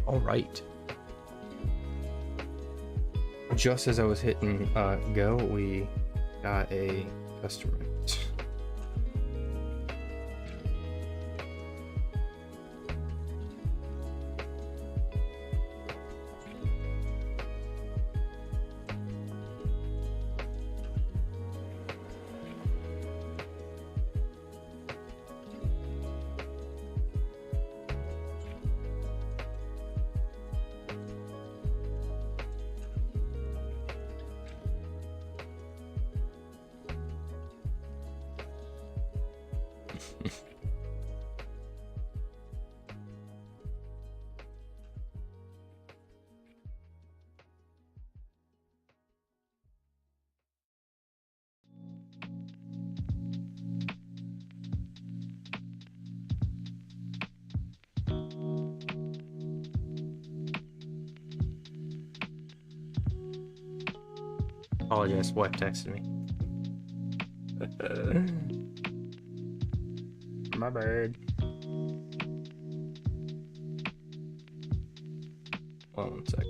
All right. Just as I was hitting go, we got a customer. Apologize, wife texted me. My bad. Hold on 1 sec.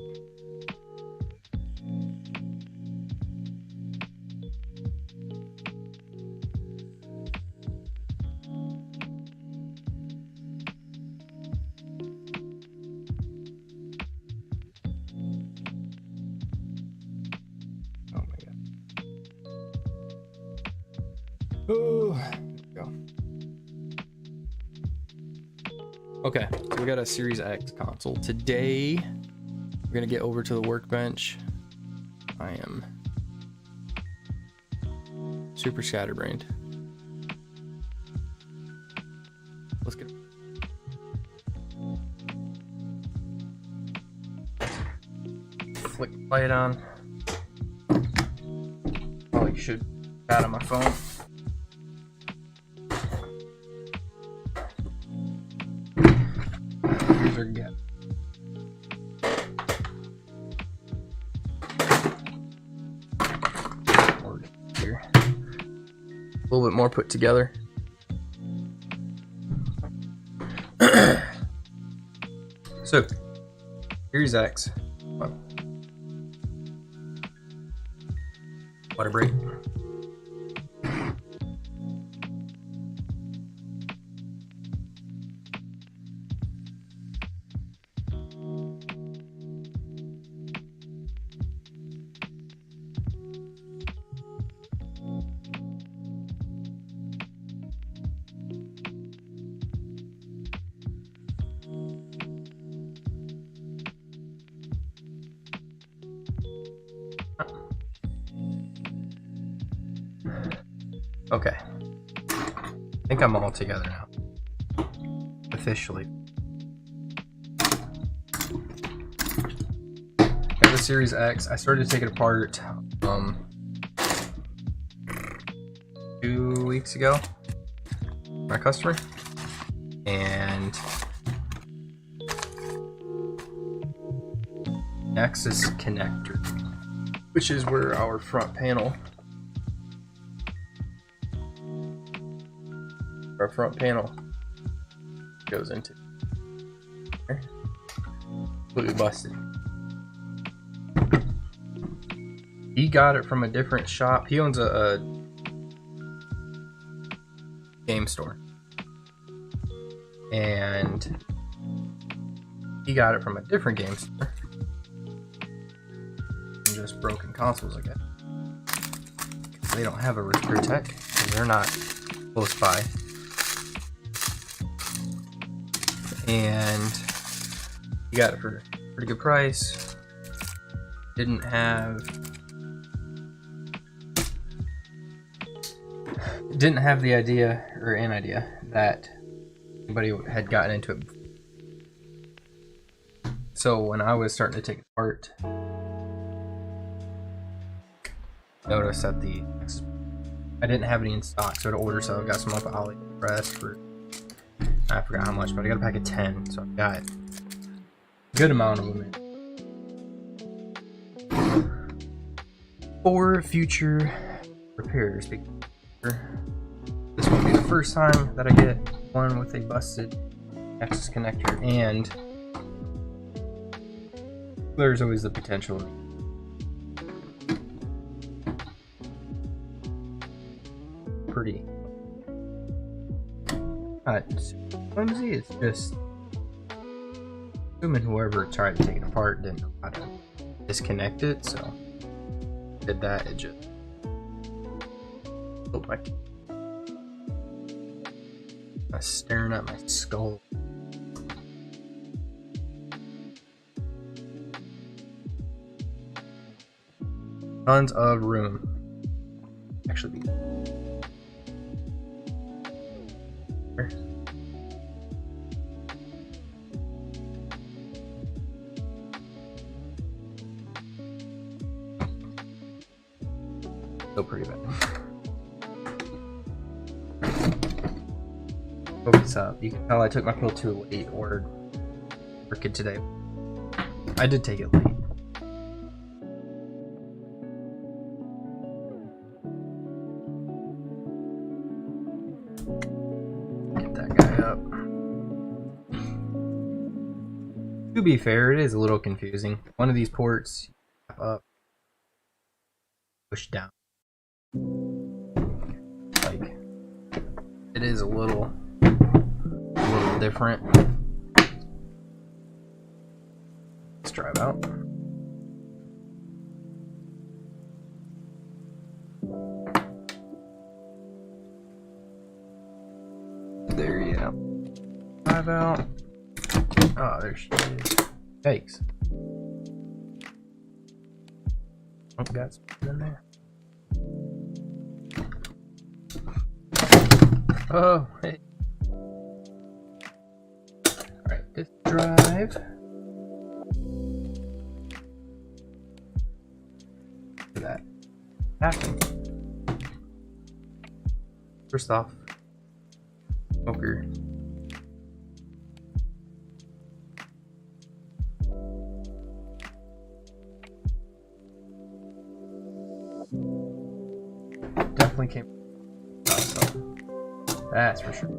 Oh, there we go. Okay, so we got a Series X console. Today, we're gonna get over to the workbench. I am super scatterbrained. Let's get flick the light on. Probably should out of my phone. Get. Here. A little bit more put together. So, Series X. Water break. Okay, I think I'm all together now, officially. Got the Series X. I started to take it apart 2 weeks ago, my customer, and Nexus connector, which is where our front panel goes into. Okay. Completely busted. He got it from a different shop. He owns a game store, and he got it from a different game store. And just broken consoles, I guess. They don't have a repair tech, and they're not close by. And he got it for a pretty good price. Didn't have the idea or an idea that anybody had gotten into it. So when I was starting to take it apart, noticed that I didn't have any in stock, so to order some. I got some off of AliExpress for, I forgot how much, but I got a pack of 10, so I got a good amount of them in. For future repairs, because this won't be the first time that I get one with a busted Nexus connector, and There's always the potential. Pretty. Not flimsy, it's just assuming whoever tried to take it apart didn't know how to disconnect it, so did that, it just looked like I was staring at my skull. Tons of room. Actually, still pretty bad. Focus up. You can tell I took my pill too late, or kid today. I did take it late. Get that guy up. To be fair, it is a little confusing. One of these ports, up, push down. Like, it is a little different. Let's drive out. There you go. Drive out. Oh, there she is. Yikes. Oh, got something in there. Oh, hey. Alright, let's drive. Look at that. Happening. First off, smoker. Definitely came. That's for sure.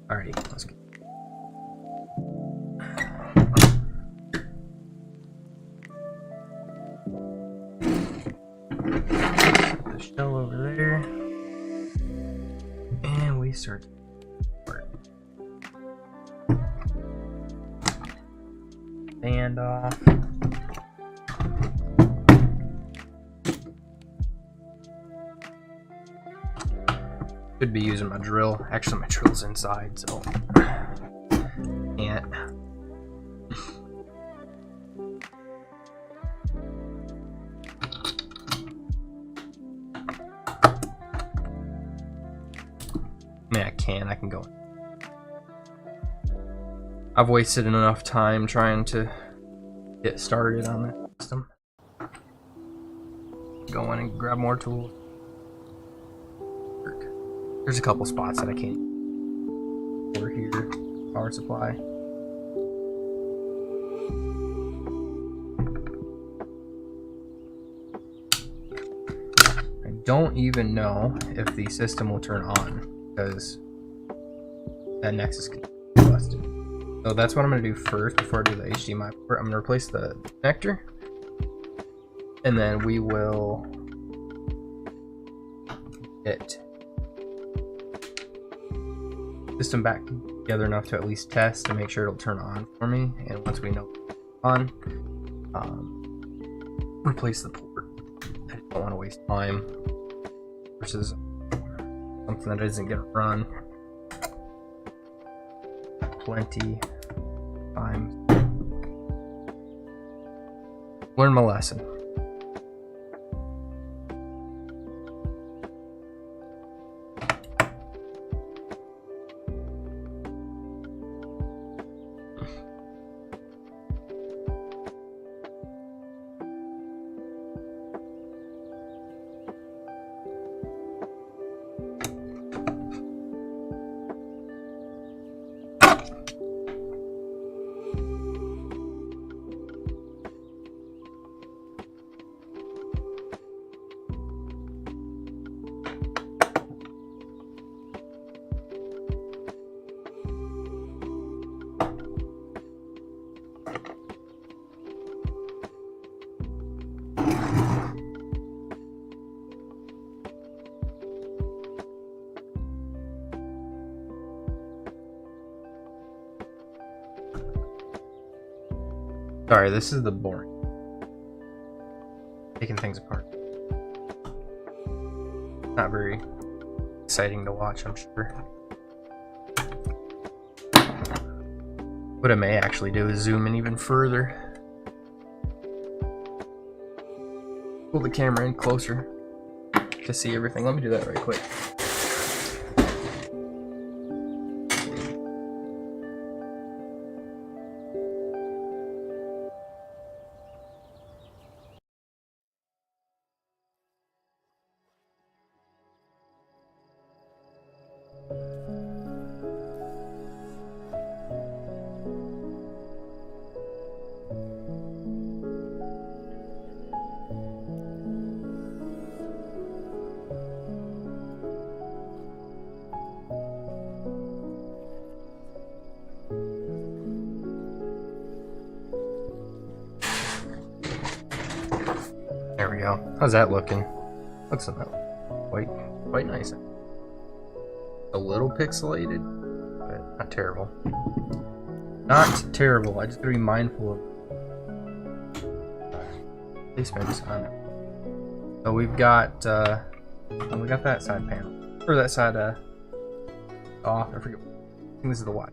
Alrighty, let's go. Put the shell over there. And we start. Stand off. Could be using my drill. Actually, my drill's inside, so can't. I mean, I can go. I've wasted enough time trying to get started on the system. Go in and grab more tools. There's a couple spots that I can't. Over here, power supply. I don't even know if the system will turn on because that Nexus can be busted. So that's what I'm going to do first before I do the HDMI port. I'm going to replace the connector, and then we will get system back together enough to at least test to make sure it'll turn on for me, and once we know it's on, replace the port. I just don't want to waste time versus something that isn't gonna run 20 times. Learn my lesson. Sorry, this is the boring. Taking things apart. Not very exciting to watch, I'm sure. What I may actually do is zoom in even further. Pull the camera in closer to see everything. Let me do that right quick. There we go. How's that looking? Looks quite nice. A little pixelated, but not terrible. Not terrible. I just gotta be mindful of placements on it. So we've got that side panel, or that side off. I forget. I think this is the watch.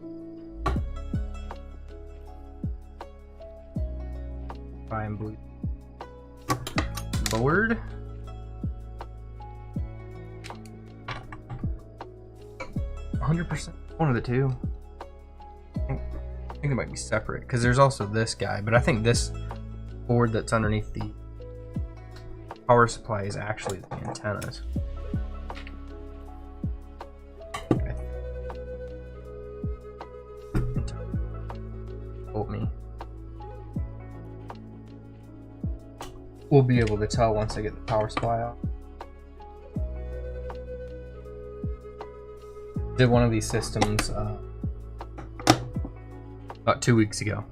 Fine blue. Board. %. One of the two. I think they might be separate because there's also this guy, but I think this board that's underneath the power supply is actually the antennas. Quote me. We'll be able to tell once I get the power supply off. Did one of these systems about 2 weeks ago.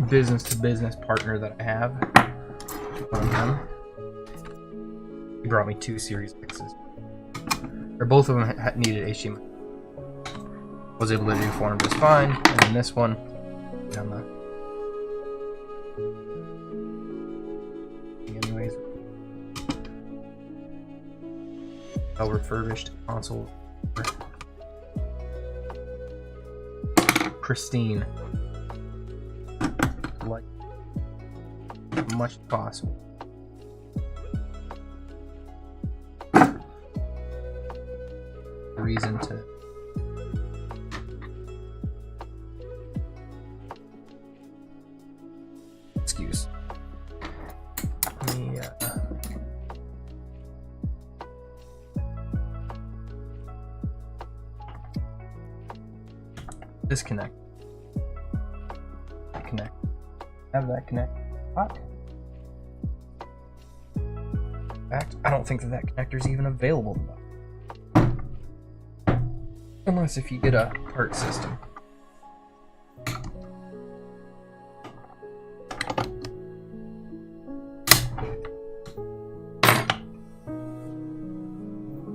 Business-to-business partner that I have. One of them. He brought me 2 Series X's. Or both of them needed HDMI. Was able to do for him just fine. And then this one, on the anyways, well refurbished console, pristine, like much as possible. Reason to excuse. Let me disconnect. Connect. Have that connect. Hot. In fact, I don't think that connector is even available. Unless if you get a part system.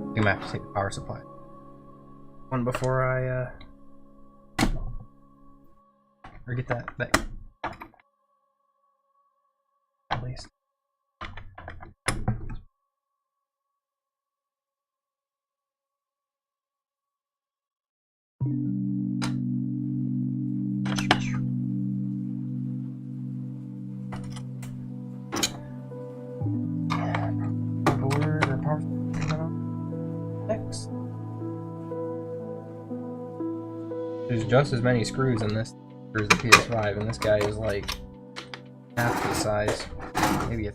I'm gonna have to take the power supply one before I or get that at least. There's just as many screws in this as the PS5, and this guy is like half the size, maybe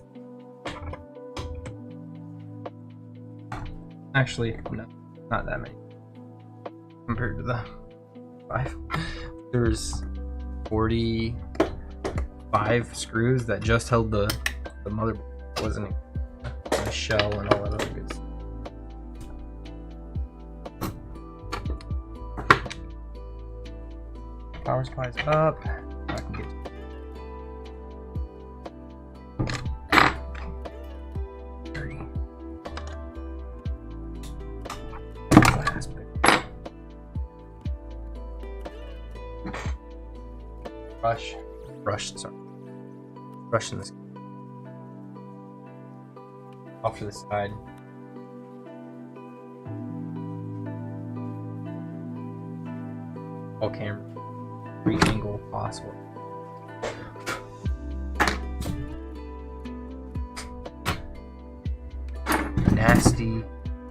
actually no, not that many compared to the 5. There's 45 screws that just held the motherboard, wasn't the shell and all that other good stuff. Power supply's up. I can get dirty. Last bit. brushing this off to the side. All camera, every angle possible. Nasty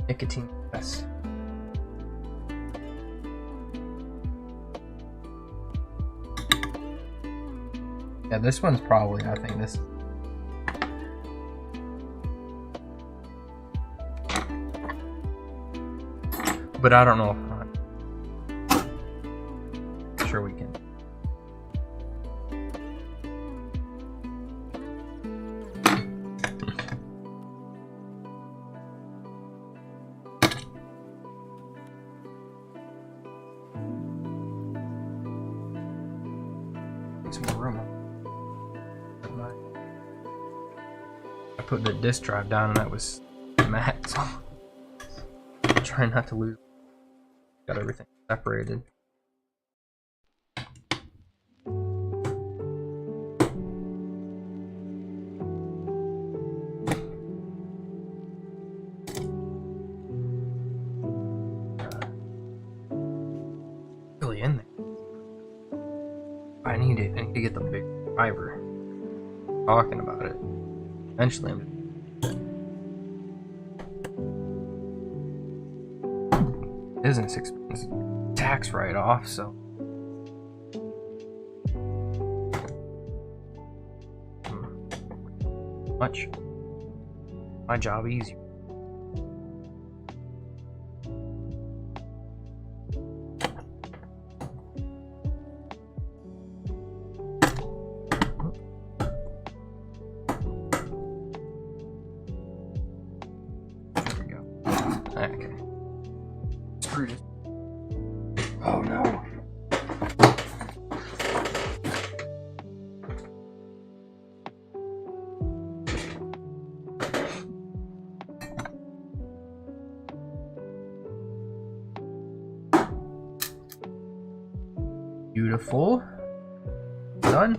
nicotine mess. Yeah, this one's probably, I think this. But I don't know if I'm sure we can. Some more room. I put the disk drive down and that was max. I'm trying not to lose. Got everything separated. Really in there. I need it. I need to get the big driver. Talking about it. Eventually, business expense, tax write-off, so much my job easier. Okay. Screwed it. Oh no. Beautiful. Done.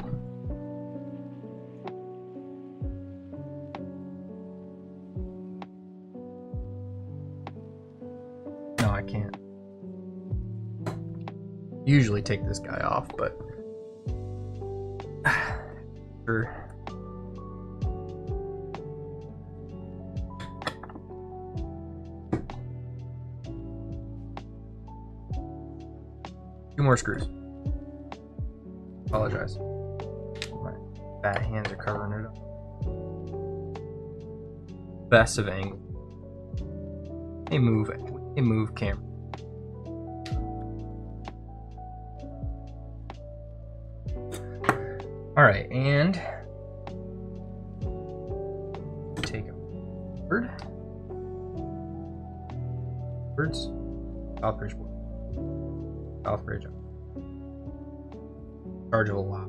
No, I can't. Usually take this guy off, but sure. Two more screws. Apologize. My fat hands are covering it up. Best of angle. Hey, move it. Hey, move camera. All right, and take a word. Words. Southbridge. Southbridge. Charge of a lot.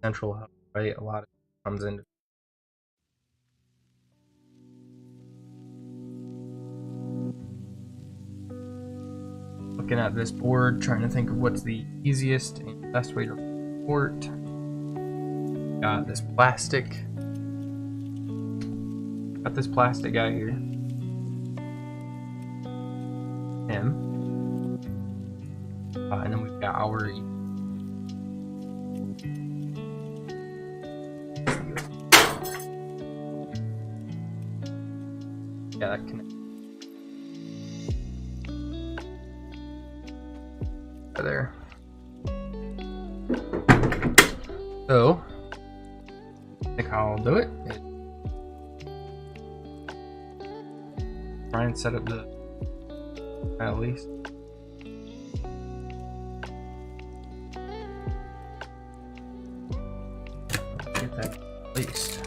Central hub, right? A lot of comes into. Looking at this board, trying to think of what's the easiest and best way to report. Got this plastic. Got this plastic guy here. Him. And then we've got our. Yeah, that connects. There. So, I think how I'll do it is try and set up the at least. Get that at least.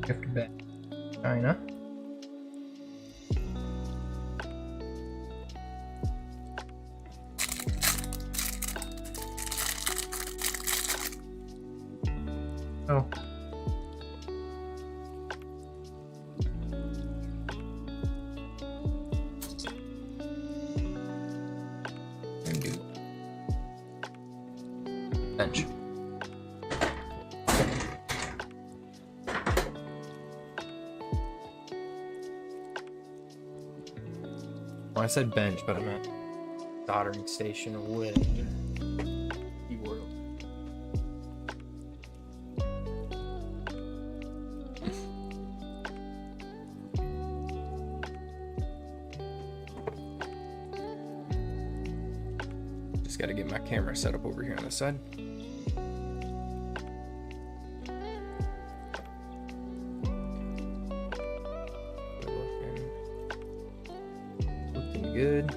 Gift bag. China. Oh. bench. Well, I said bench, but I meant soldering station with keyboard. Just got to get my camera set up over here on this side. Looking good.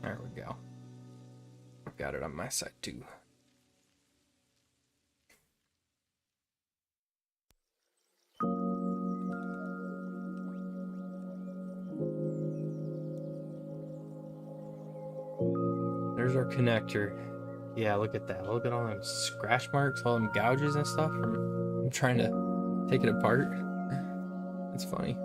There we go. I've got it on my side too. There's our connector. Yeah, look at that. Look at all them scratch marks, all them gouges and stuff from trying to take it apart. That's funny.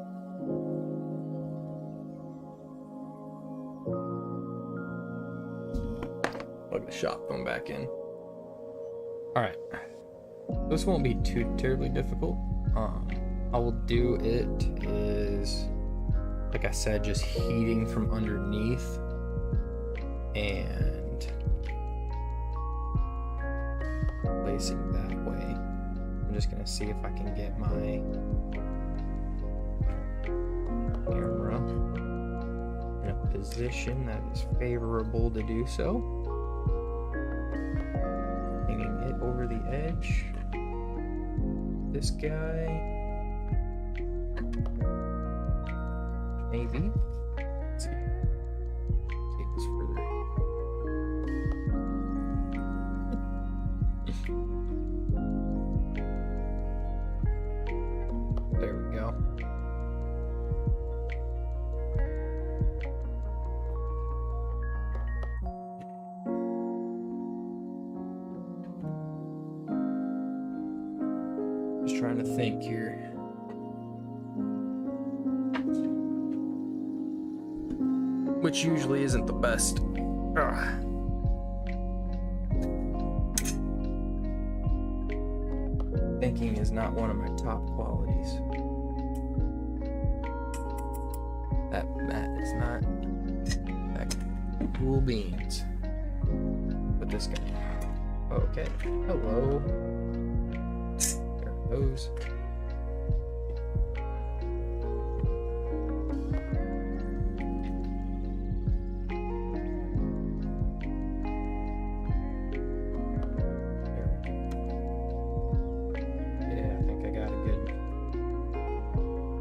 Look at the shop going back in. Alright. This won't be too terribly difficult. How we'll do it is, like I said, just heating from underneath and placing that way. I'm just gonna see if I can get my camera in a position that is favorable to do so. Hanging it over the edge. This guy. Maybe. Let's see. Take this further. There we go. Just trying to think here. Which usually isn't the best. Ugh. Thinking is not one of my top qualities. That is not cool beans. But this guy. Okay. Hello. There it goes.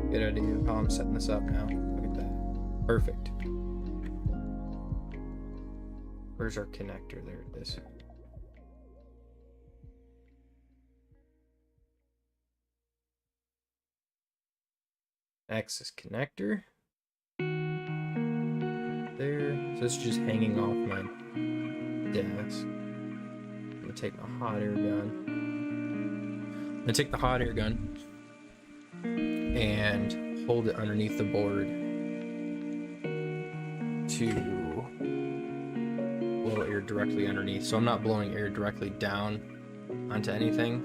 Good idea of how I'm setting this up now. Look at that. Perfect. Where's our connector? There it is. Nexus connector. There. So it's just hanging off my desk. I'm gonna take my hot air gun. I'm gonna take the hot air gun and hold it underneath the board to blow air directly underneath. So I'm not blowing air directly down onto anything,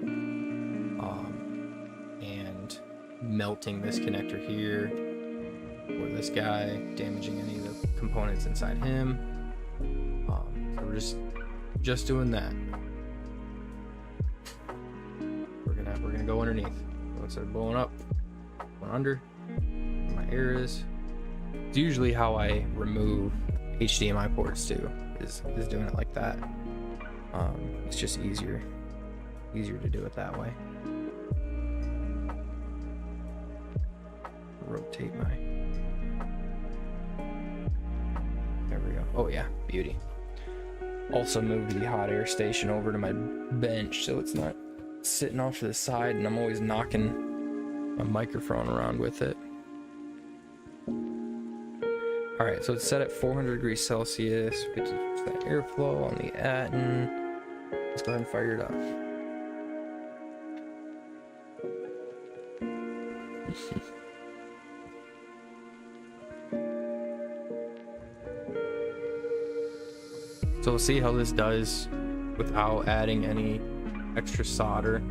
and melting this connector here or this guy, damaging any of the components inside him. So we're just doing that. We're gonna go underneath. So instead of blowing up, going under where my air is. It's usually how I remove HDMI ports too, is doing it like that. It's just easier to do it that way. Rotate my, there we go. Oh yeah, beauty. Also moved the hot air station over to my bench so it's not sitting off to the side and I'm always knocking my microphone around with it. Alright, so it's set at 400 degrees Celsius. We get to that airflow on the Atten. Let's go ahead and fire it up. So we'll see how this does without adding any extra solder.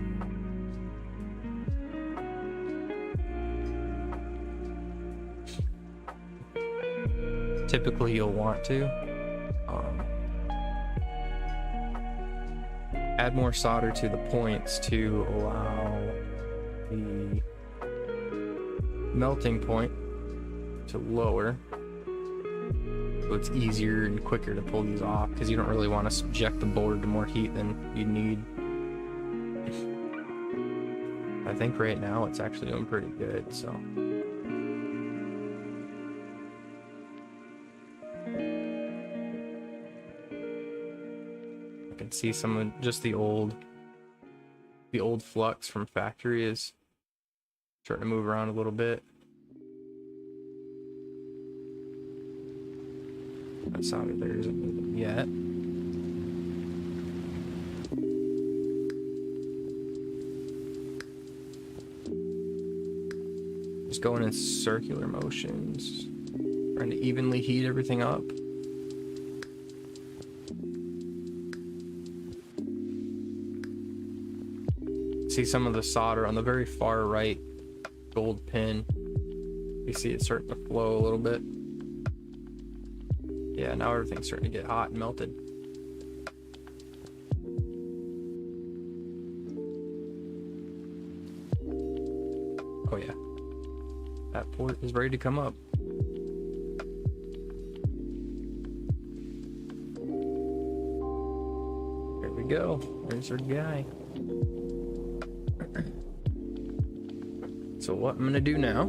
Typically you'll want to add more solder to the points to allow the melting point to lower, so it's easier and quicker to pull these off, because you don't really want to subject the board to more heat than you need. I think right now it's actually doing pretty good, so I can see some of just the old flux from factory is starting to move around a little bit. That solder there isn't moving yet. Just going in circular motions, trying to evenly heat everything up. See some of the solder on the very far right gold pin. You see it starting to flow a little bit. Yeah, now everything's starting to get hot and melted. Oh yeah, that port is ready to come up. There we go. There's our guy. So what I'm gonna do now,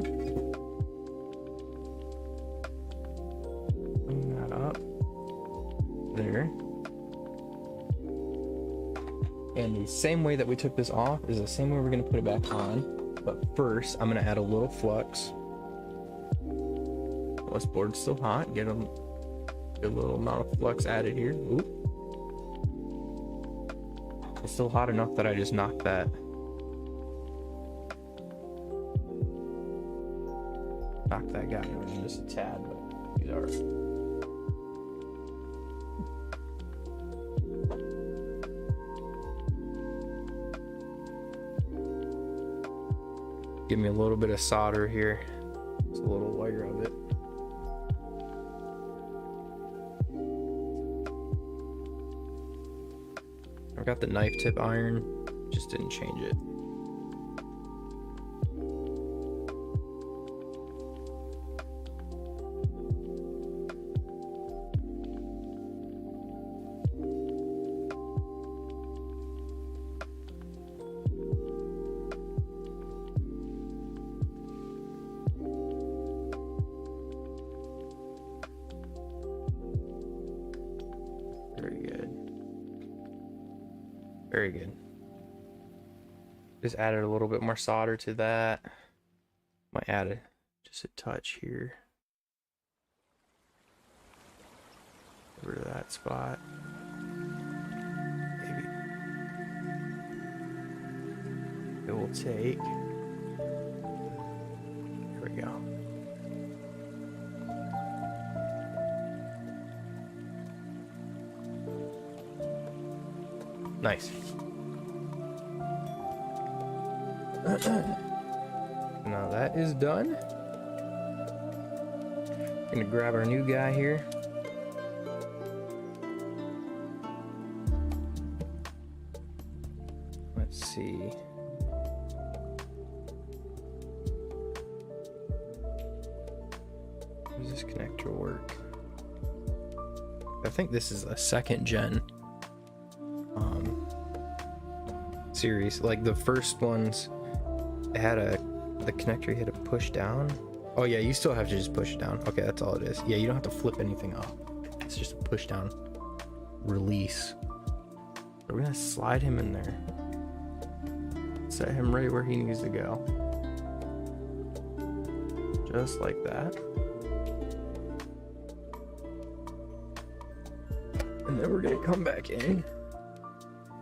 bring that up there, and the same way that we took this off is the same way we're gonna put it back on. But first I'm gonna add a little flux. Well, this board's still hot. Get a little amount of flux added here. Ooh. It's still hot enough that I just knocked that guy around just a tad, but he's alright. Give me a little bit of solder here. It's a little wire of it. I've got the knife tip iron, just didn't change it. Very good. Just added a little bit more solder to that. Might add just a touch here. Over to that spot. Maybe. It will take. There we go. Nice. Now that is done. Gonna grab our new guy here. Let's see. How does this connector work? I think this is a 2nd gen series. Like the first ones had the connector you had to push down. Oh yeah, you still have to just push it down. Okay, that's all it is. Yeah, you don't have to flip anything up. It's just a push down release. We're gonna slide him in there. Set him right where he needs to go. Just like that. And then we're gonna come back in.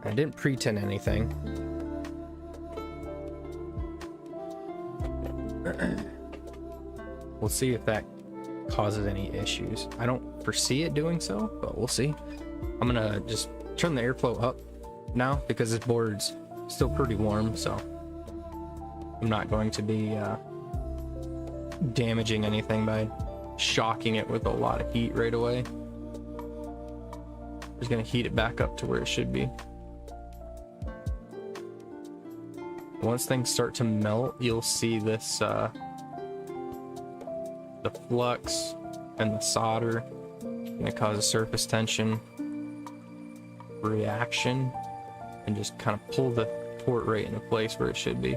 I didn't pre-tin anything. We'll see if that causes any issues. I don't foresee it doing so, but we'll see. I'm gonna just turn the airflow up now because this board's still pretty warm, so I'm not going to be damaging anything by shocking it with a lot of heat right away. Just gonna heat it back up to where it should be. Once things start to melt, you'll see this the flux and the solder gonna cause a surface tension reaction and just kind of pull the port right into place where it should be.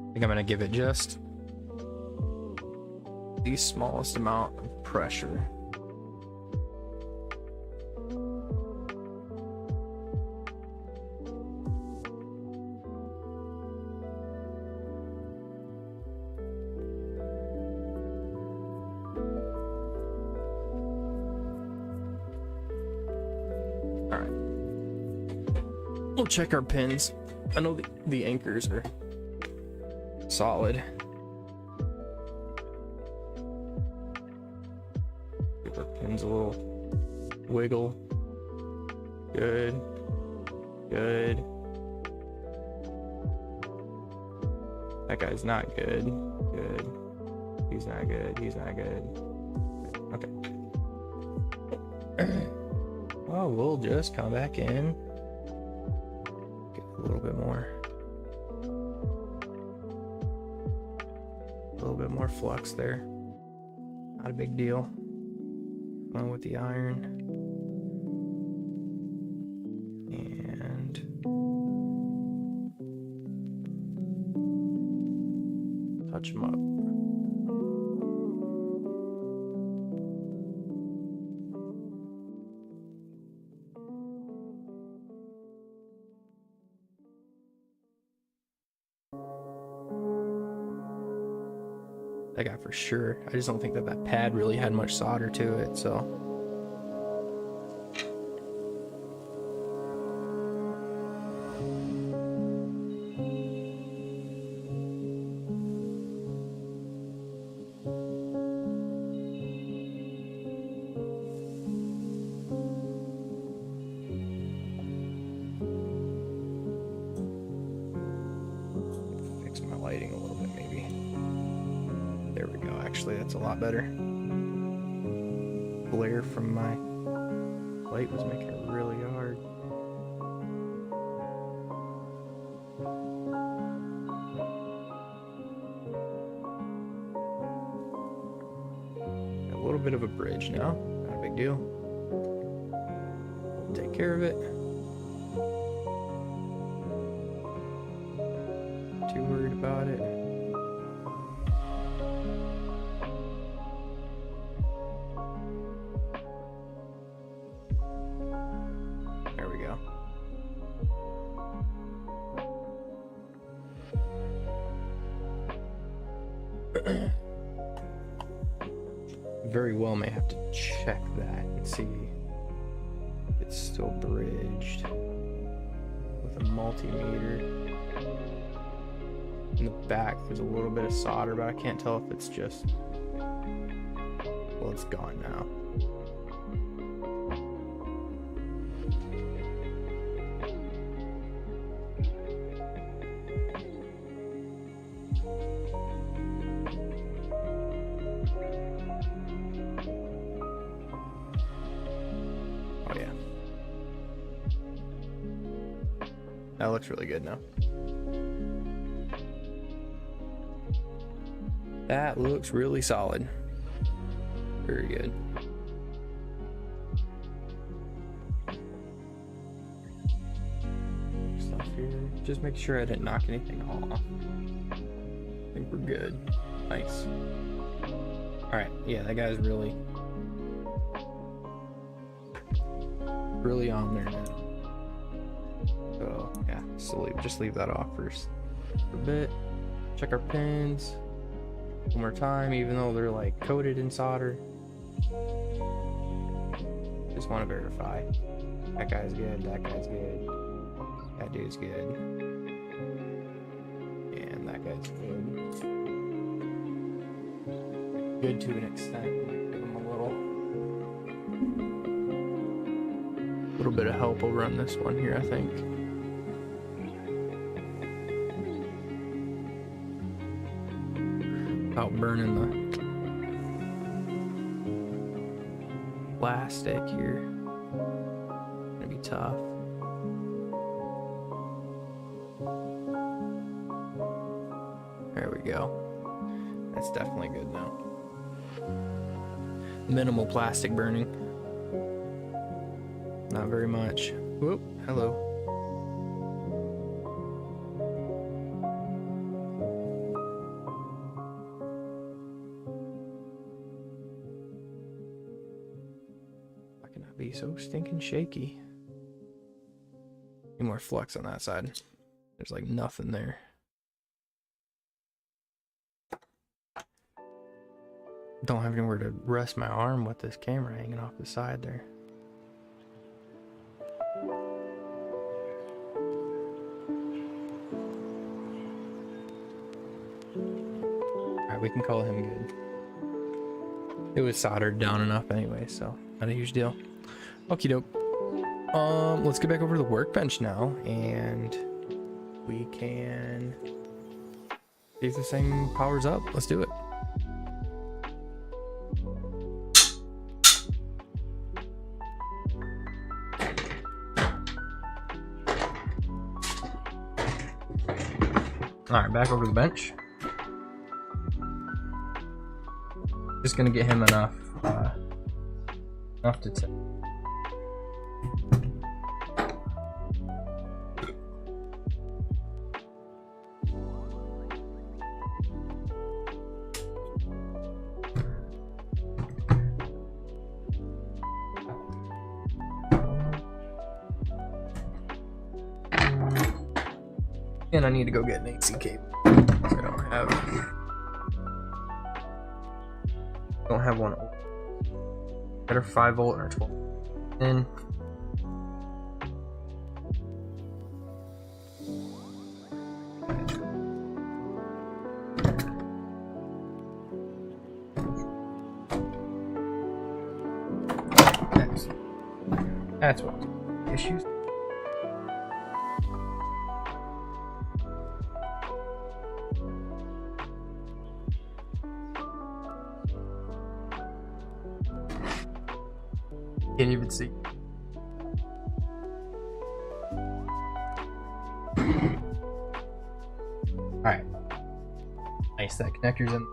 I think I'm gonna give it just the smallest amount of pressure. All right, we'll check our pins. I know the anchors are solid. Give our pins a little wiggle. Good. Good. That guy's not good. Good. He's not good. He's not good. Okay. Well, we'll just come back in. Get a little bit more. A little bit more flux there. Not a big deal. Going with the iron. And touch them up. That guy for sure. I just don't think that pad really had much solder to it, so. Fix my lighting a little bit maybe. There we go. Actually, that's a lot better. Glare from my light was making it really hard. A little bit of a bridge now. Not a big deal. We'll take care of it. Too worried about it. Very well may have to check that and see if it's still bridged with a multimeter. In the back there's a little bit of solder, but I can't tell if it's just, well, it's gone now. Oh yeah. That looks really good now. That looks really solid. Very good. Stuff here. Just make sure I didn't knock anything off. I think we're good. Nice. Alright, yeah, that guy's really on there now. So yeah, just leave that off first for a bit. Check our pins one more time, even though they're like coated in solder. Just want to verify that guy's good, that guy's good, that dude's good, and that guy's good. Good to an extent. Give him a little bit of help over on this one here, I think. Without burning the plastic here. Gonna be tough. There we go. That's definitely good now. Minimal plastic burning. Not very much. Whoop, hello. Why can I be so stinking shaky? Need more flux on that side. There's like nothing there. Don't have anywhere to rest my arm with this camera hanging off the side there. Alright, we can call him good. It was soldered down enough anyway, so not a huge deal. Okie doke. Let's get back over to the workbench now, and we can see if this thing powers up. Let's do it. Alright, back over to the bench. Just gonna get him enough to tip. And I need to go get an AC cable. So I don't have one. Better 5 volt or 12. And that's what issues. Can't even see. Alright. Nice, that connector's in.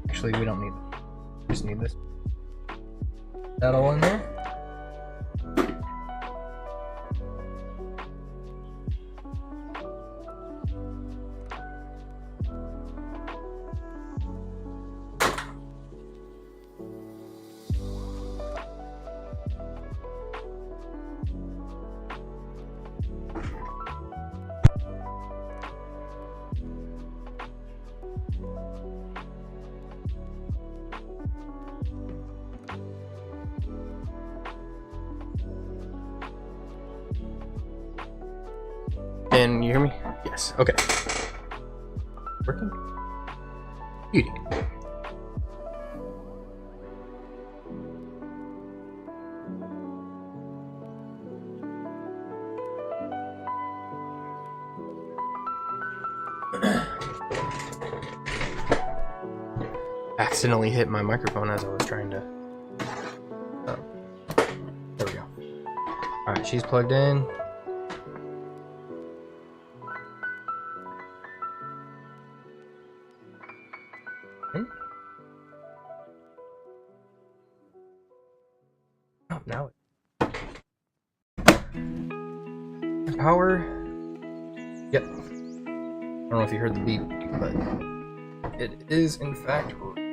Actually, we don't need it. We just need this. That all in there? Can you hear me? Yes. Okay. Working? Beauty. Accidentally hit my microphone as I was trying to. Oh. There we go. Alright, she's plugged in. Oh, now it. Power. Yep. I don't know if you heard the beep, but it is in fact working.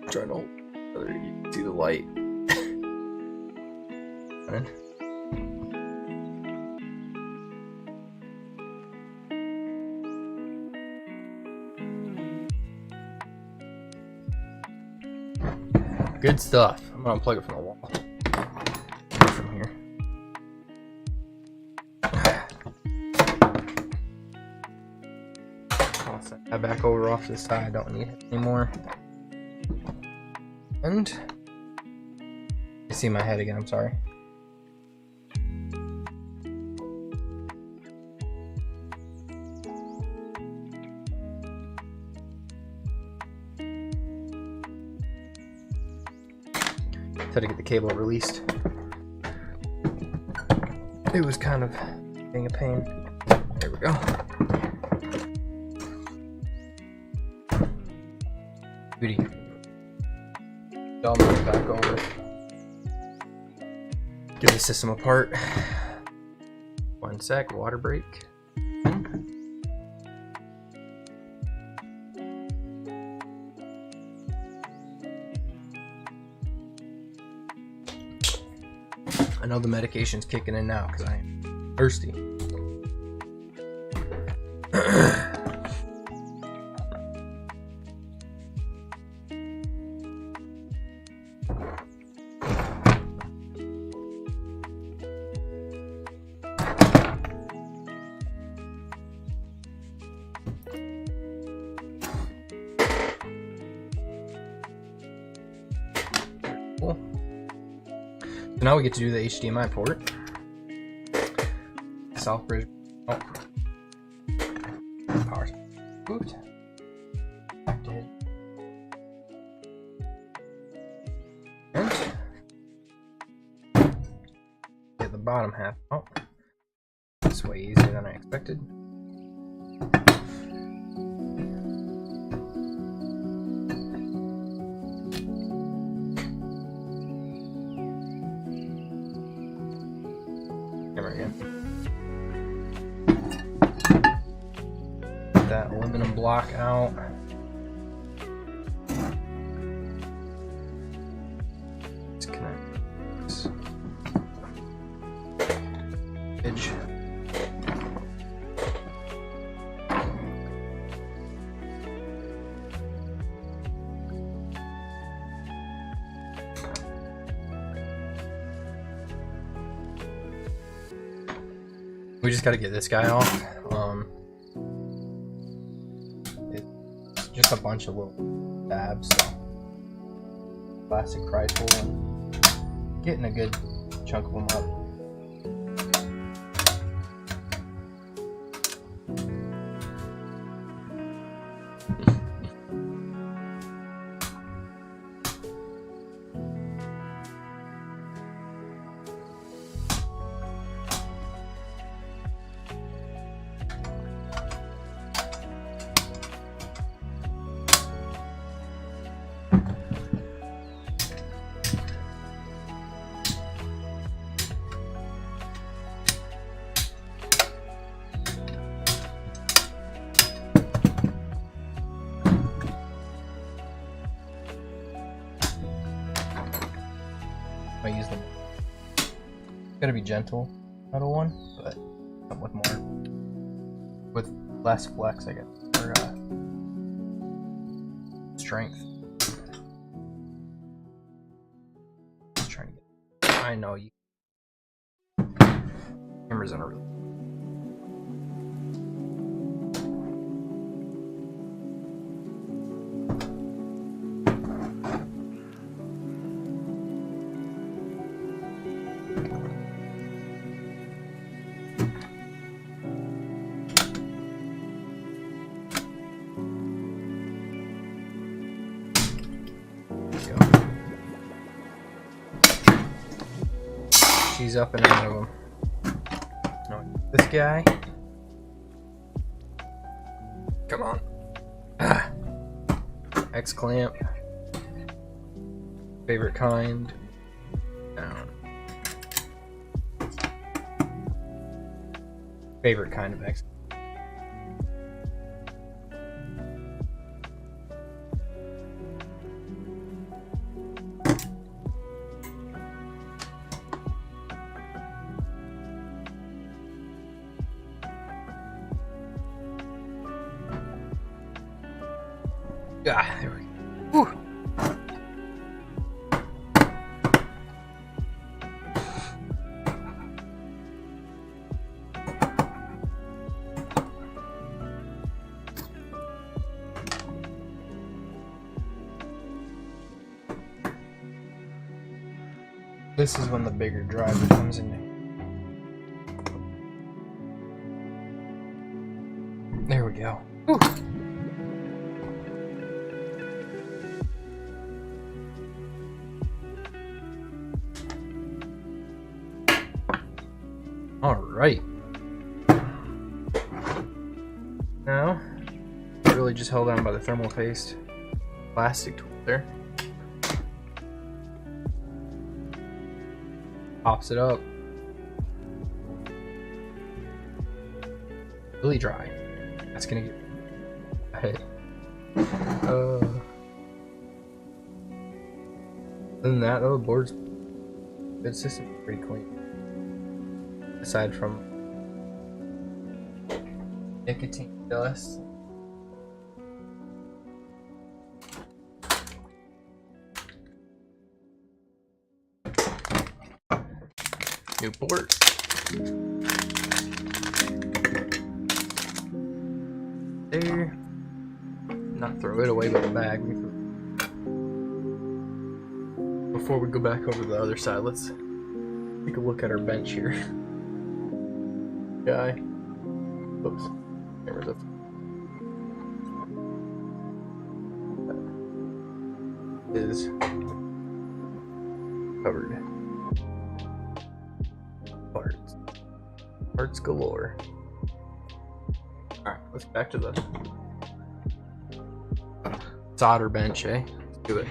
Trying to hold whether you can see the light. Good stuff. I'm gonna unplug it from the wall. From here. I'll set that back over off this side. I don't need it anymore. And you see my head again, I'm sorry. Had to get the cable released. It was kind of being a pain. There we go. Beauty. I'll move it back over. Get the system apart. 1 sec, water break. I know the medication's kicking in now because I am thirsty. Cool. So now we get to do the HDMI port. South bridge. Oh. Power. Moved. Back to it. And get the bottom half out. This way easier than I expected. That aluminum block out. Disconnect this edge. We just got to get this guy off. It's just a bunch of little tabs, so plastic pry tool and getting a good chunk of them up. I use them. Gotta be gentle, metal one, but come with more, with less flex, I guess, or strength. Just trying to get. I know you. Camera's in a really. She's up and out of them. No, this guy. Come on. Ah. X clamp. Favorite kind. Down. Favorite kind of X. Ah, there we go. Whew. This is when the bigger driver comes in. There we go. Whew. All right. Now, really just held down by the thermal paste plastic tool there. Pops it up. Really dry. That's gonna get ahead. Other than that, though, the board's good system, pretty clean. Aside from nicotine dust. New port. There. Not throw it away with the bag. Before we go back over to the other side, let's take a look at our bench here. Guy. Oops. Camera's up. Is covered. Parts galore. Alright, let's back to the solder bench, eh? Let's do it.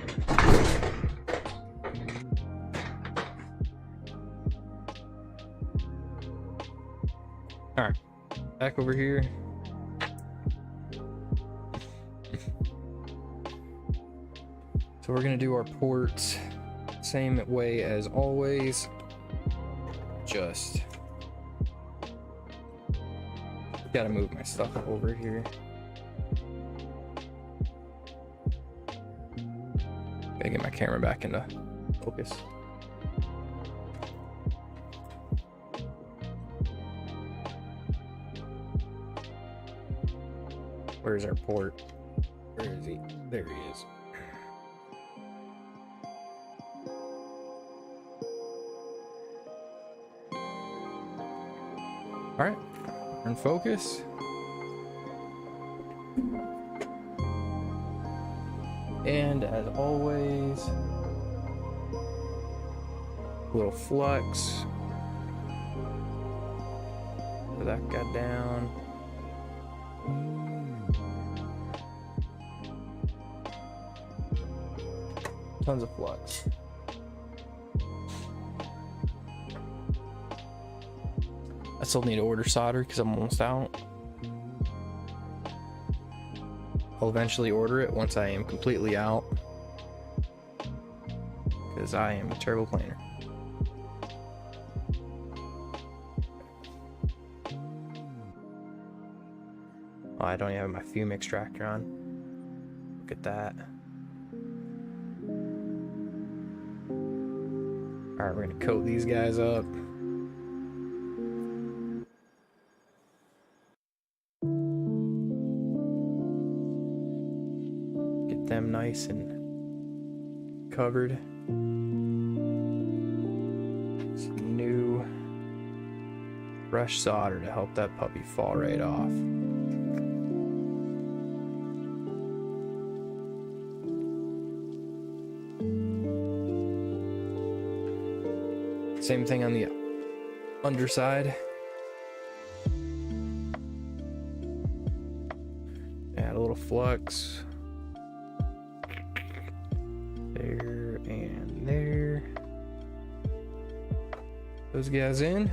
Alright, back over here. So we're gonna do our ports same way as always. Just gotta move my stuff over here. Gotta get my camera back into focus. Where's our port? Where is he? There he is. All right, we're in focus. And as always, a little flux. Put that guy down. Tons of flux. I still need to order solder because I'm almost out. I'll eventually order it once I am completely out, because I am a terrible planer. Oh, I don't even have my fume extractor on. Look at that. Alright, we're gonna coat these guys up. Get them nice and covered. Some new fresh solder to help that puppy fall right off. Same thing on the underside. Add a little flux. There and there. Those guys in.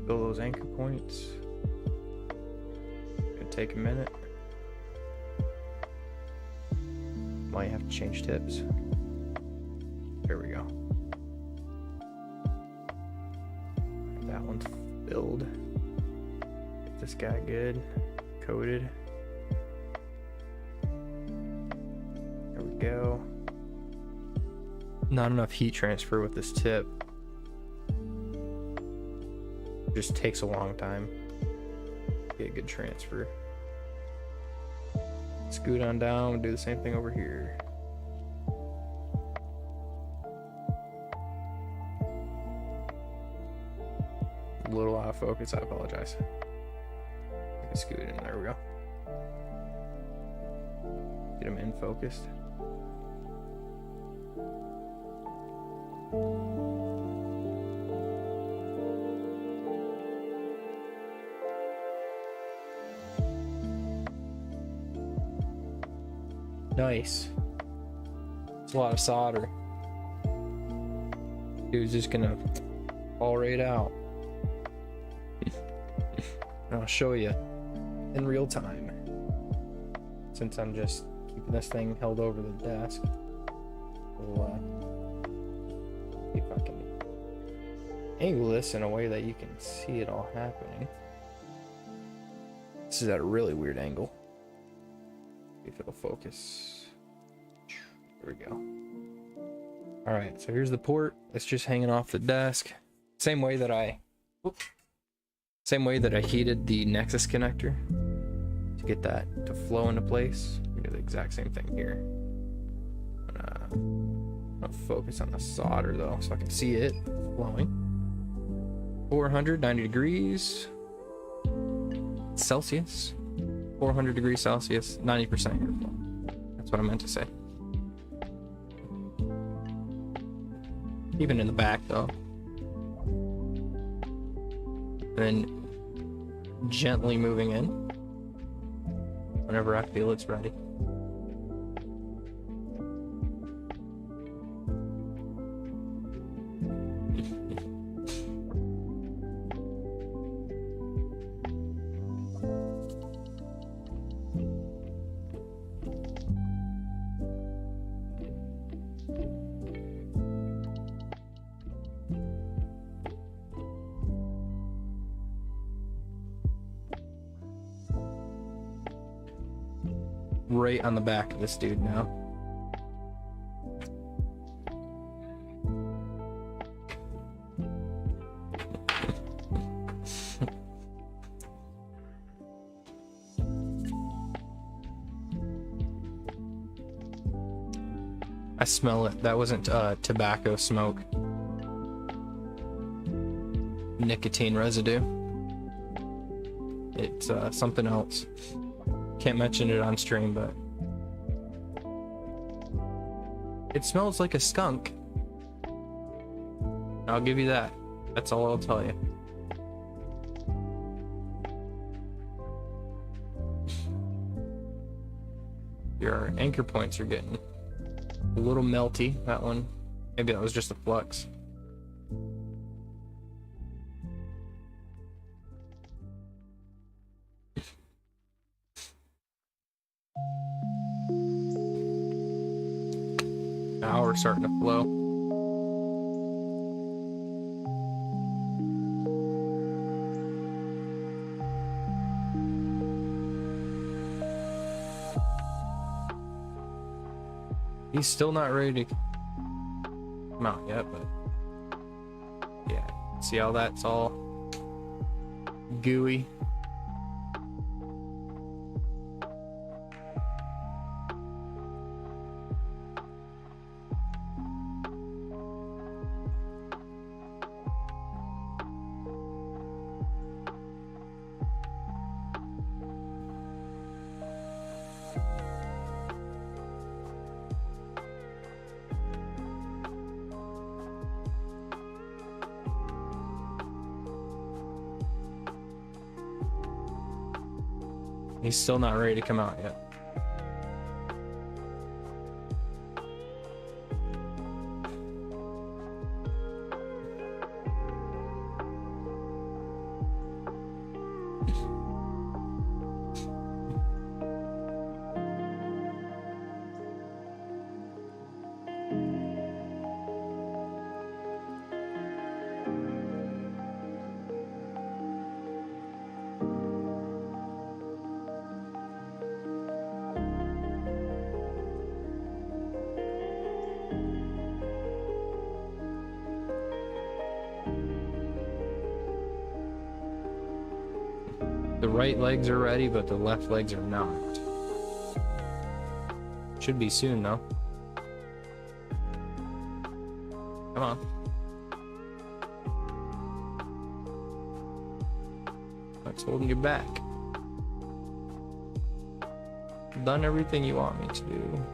Fill those anchor points. Gonna take a minute. Might have to change tips. There we go. That one's filled. Get this guy good. Coated. There we go. Not enough heat transfer with this tip. Just takes a long time. Get a good transfer. Scoot on down, do the same thing over here. A little out of focus, I apologize. Scoot in, there we go. Get him in focused. Nice. It's a lot of solder. Dude's just gonna fall right out. And I'll show you in real time. Since I'm just keeping this thing held over the desk. We'll see if I can angle this in a way that you can see it all happening. This is at a really weird angle. See if it'll focus. There we go. Alright, so here's the port. It's just hanging off the desk. Same way that I heated the Nexus connector to get that to flow into place. We do the exact same thing here. I'm gonna focus on the solder though, so I can see it flowing. 490 degrees Celsius. 400 degrees Celsius, 90% airflow. That's what I meant to say. Even in the back though. Then gently moving in whenever I feel it's ready. Right on the back of this dude now. I smell it. That wasn't tobacco smoke. Nicotine residue. It's something else. Can't mention it on stream, but it smells like a skunk. I'll give you that. That's all I'll tell you. Your anchor points are getting a little melty. That one, maybe that was just a flux. Now we're starting to flow. He's still not ready to come out yet, but yeah, see how that's all gooey. He's still not ready to come out yet. The right legs are ready, but the left legs are not. Should be soon, though. Come on. What's holding you back? I've done everything you want me to do.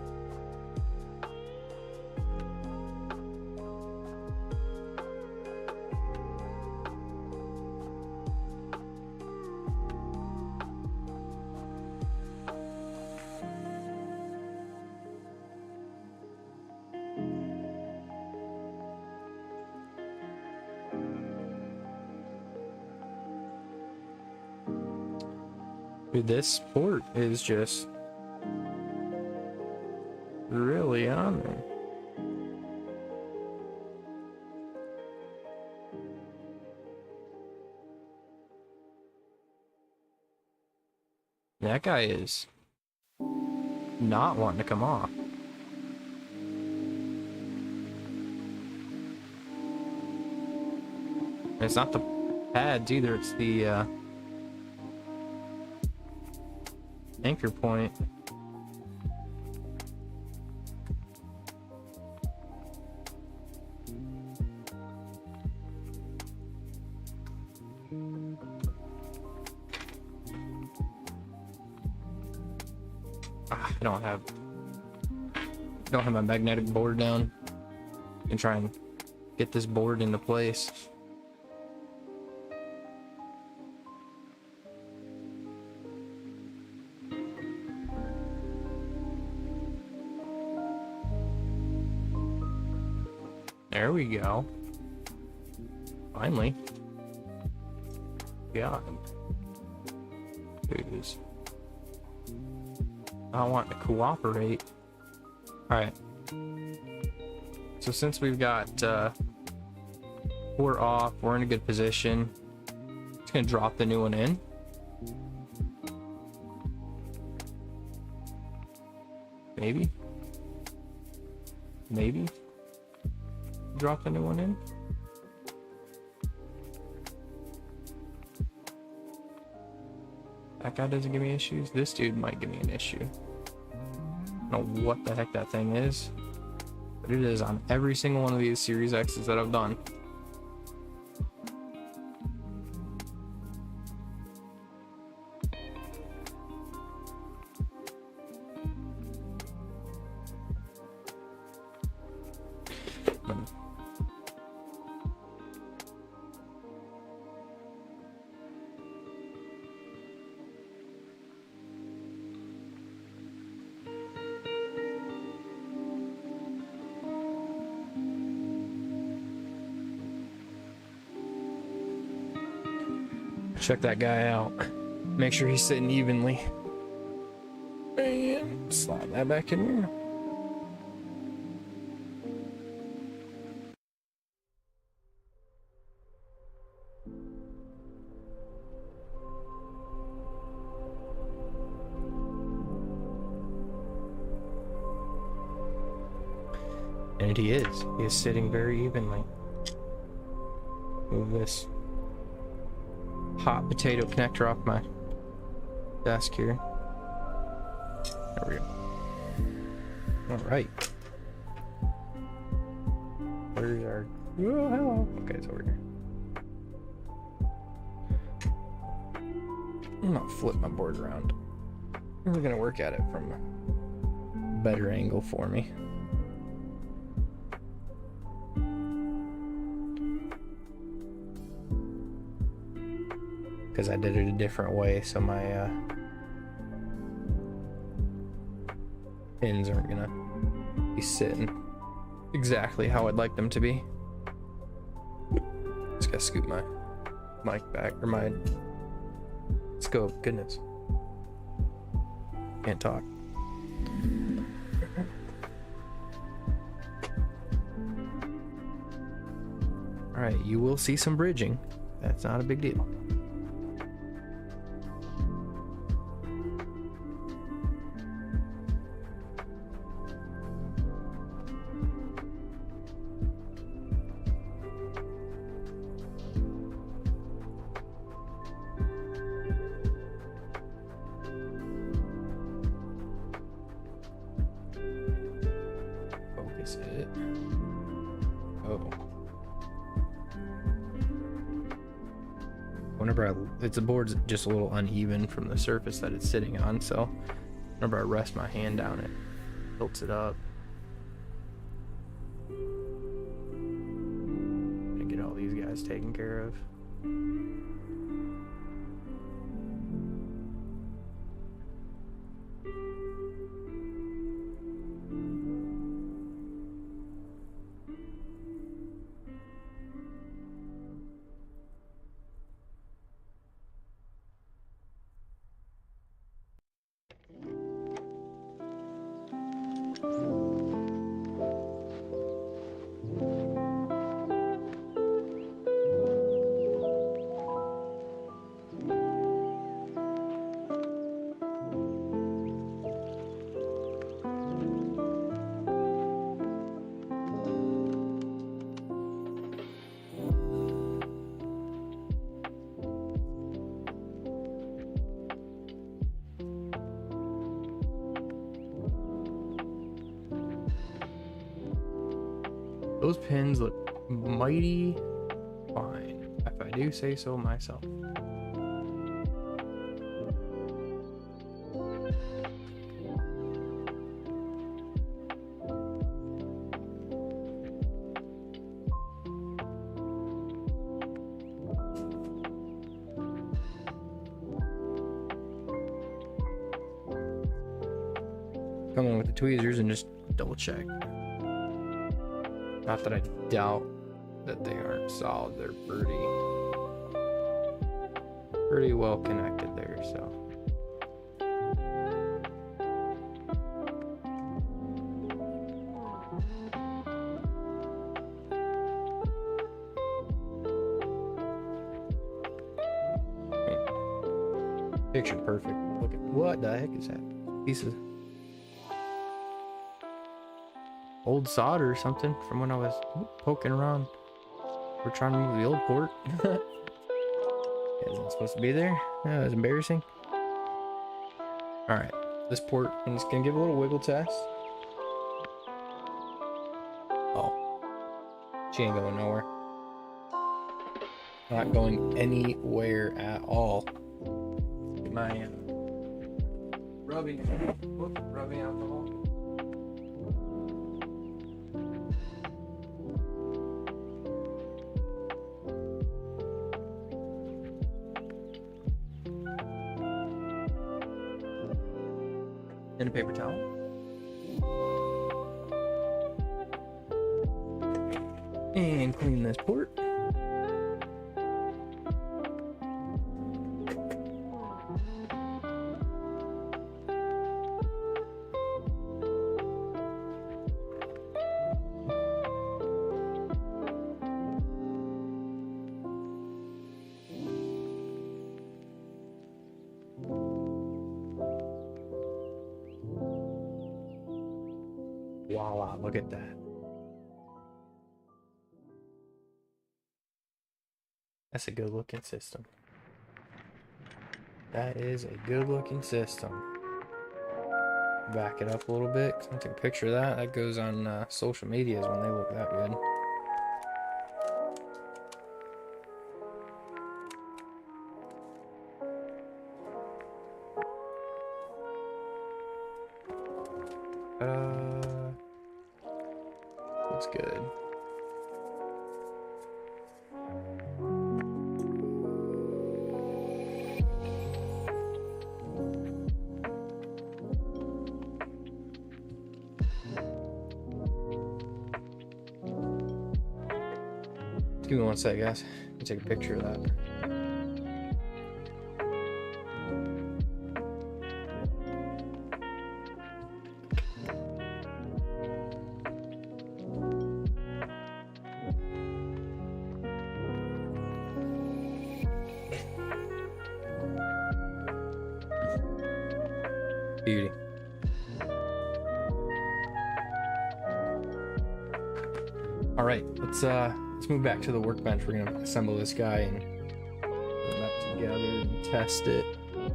Dude, this sport is just really on there. That guy is not wanting to come off. And it's not the pads either, it's the anchor point. I don't have my magnetic board down and try and get this board into place. There we go. Finally. Yeah. Who's not wanting to cooperate. Alright. So since we've got we're off, we're in a good position. Just gonna drop the new one in. Maybe. Maybe. Drop the new one in. That guy doesn't give me issues. This dude might give me an issue. I don't know what the heck that thing is, but it is on every single one of these Series X's that I've done. Check that guy out. Make sure he's sitting evenly. And slide that back in here. And he is. He is sitting very evenly. Move this hot potato connector off my desk here. There we go. All right. Where's our? Oh, hello. Okay, it's over here. I'm gonna flip my board around. We're gonna work at it from a better angle for me. Because I did it a different way, so my pins aren't gonna be sitting exactly how I'd like them to be. Just gotta scoop my mic back, or my scope. Goodness, can't talk. All right, you will see some bridging. That's not a big deal. Focus it. Oh. Whenever the board's just a little uneven from the surface that it's sitting on, so whenever I rest my hand down, it tilts it up. Gonna get all these guys taken care of. Those pins look mighty fine, if I do say so myself. Come in with the tweezers and just double check. Not that I doubt that they aren't solid. They're pretty well connected there, so. Picture perfect. Look at what the heck is that? Piece of old solder or something from when I was poking around. We're trying to move the old port. It wasn't supposed to be there. That was embarrassing. Alright, this port, I'm just gonna give a little wiggle test. Oh, she ain't going nowhere. Not going anywhere at all. Get my rubbing alcohol. And a paper towel. And clean this port. Voila, look at that. That's a good looking system. That is a good looking system. Back it up a little bit. I take a picture of that. That goes on social medias when they look that good. Looks good. Give me one sec, guys. Let me take a picture of that. Beauty. All right, let's move back to the workbench. We're gonna assemble this guy and put it back together and test it. What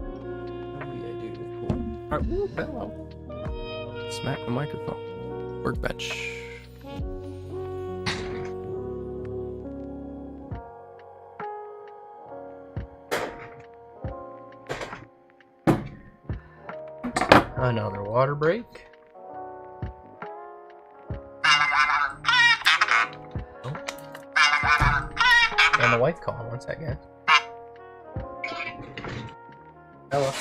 do I do? Cool. All right, woo, hello. Smack the microphone. Workbench. Another water break. Oh. And the wife calling. One second. Hello.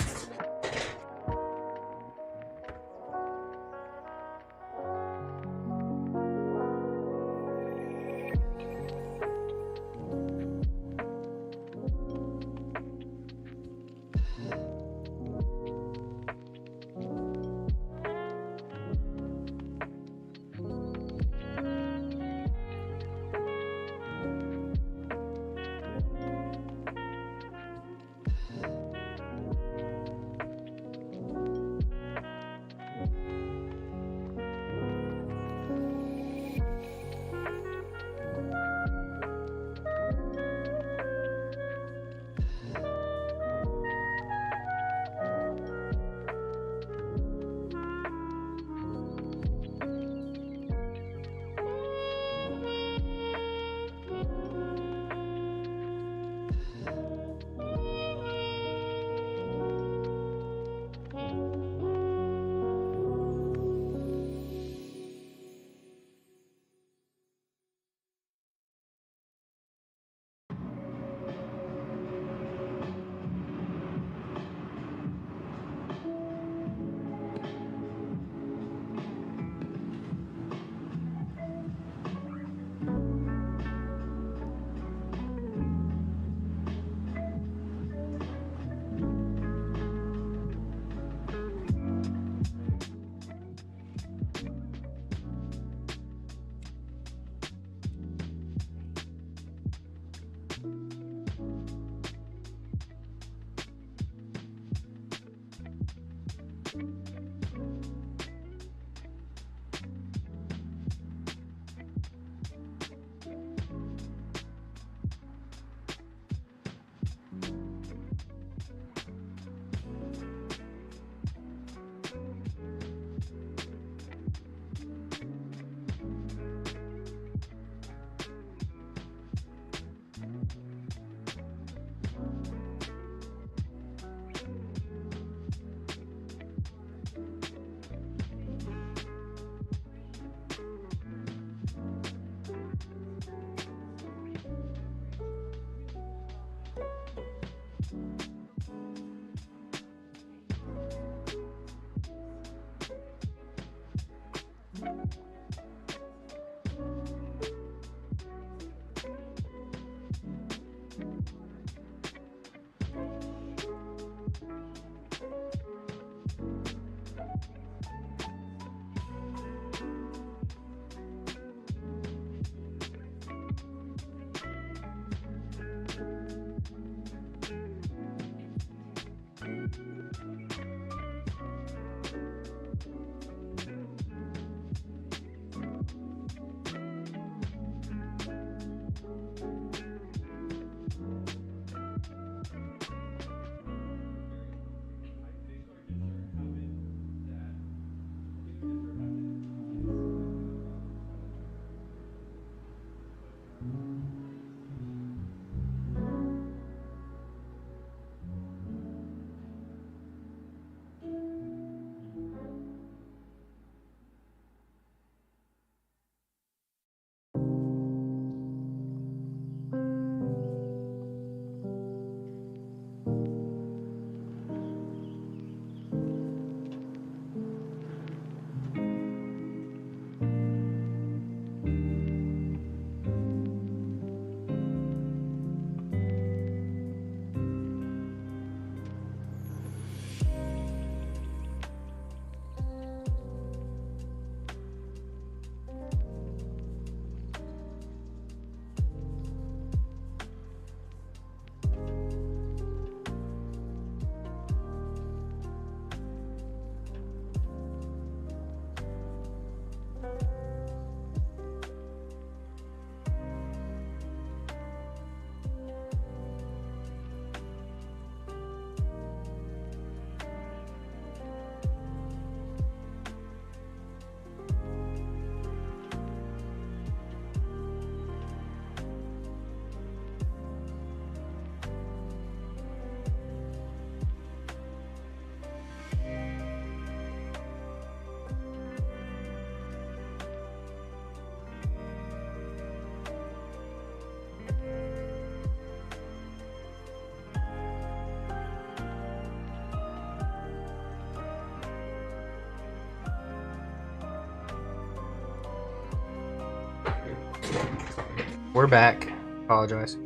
we're back. Apologize.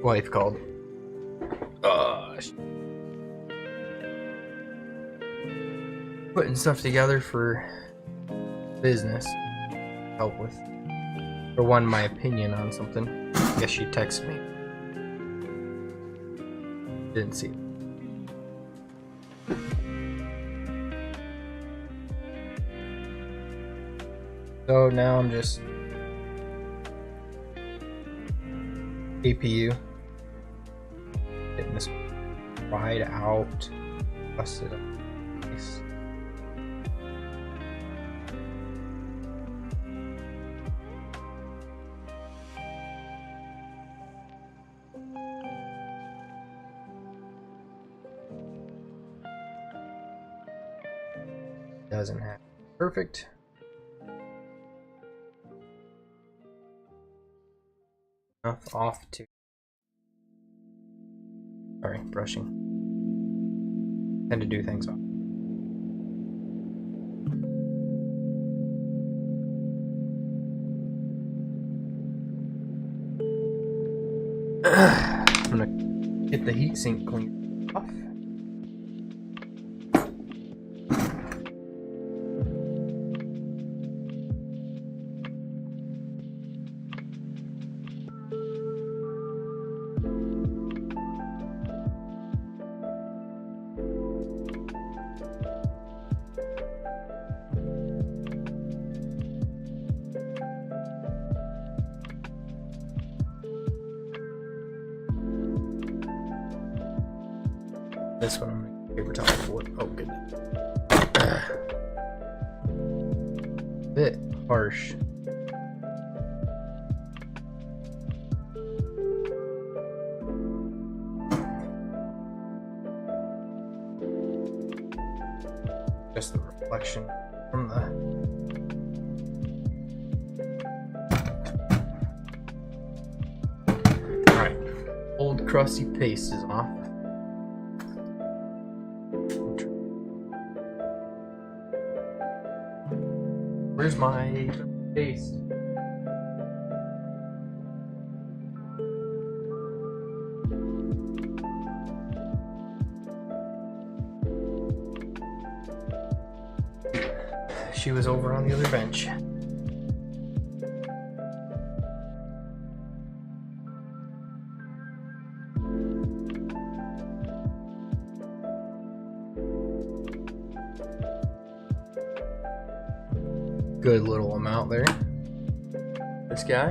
Wife called. Putting stuff together for business. Help with. Or wanted my opinion on something. I guess she texted me. Didn't see it. So now I'm just APU, getting this fried out, busted up. Nice. Doesn't have perfect. Enough off to. Sorry, brushing. Tend to do things off. I'm gonna get the heatsink cleaned off. This one I'm gonna paper towel for. Oh goodness. Bit harsh. Just the reflection from the alright. Old crusty paste is off. Where's my paste? She was over on the other bench. Good little amount there. This guy.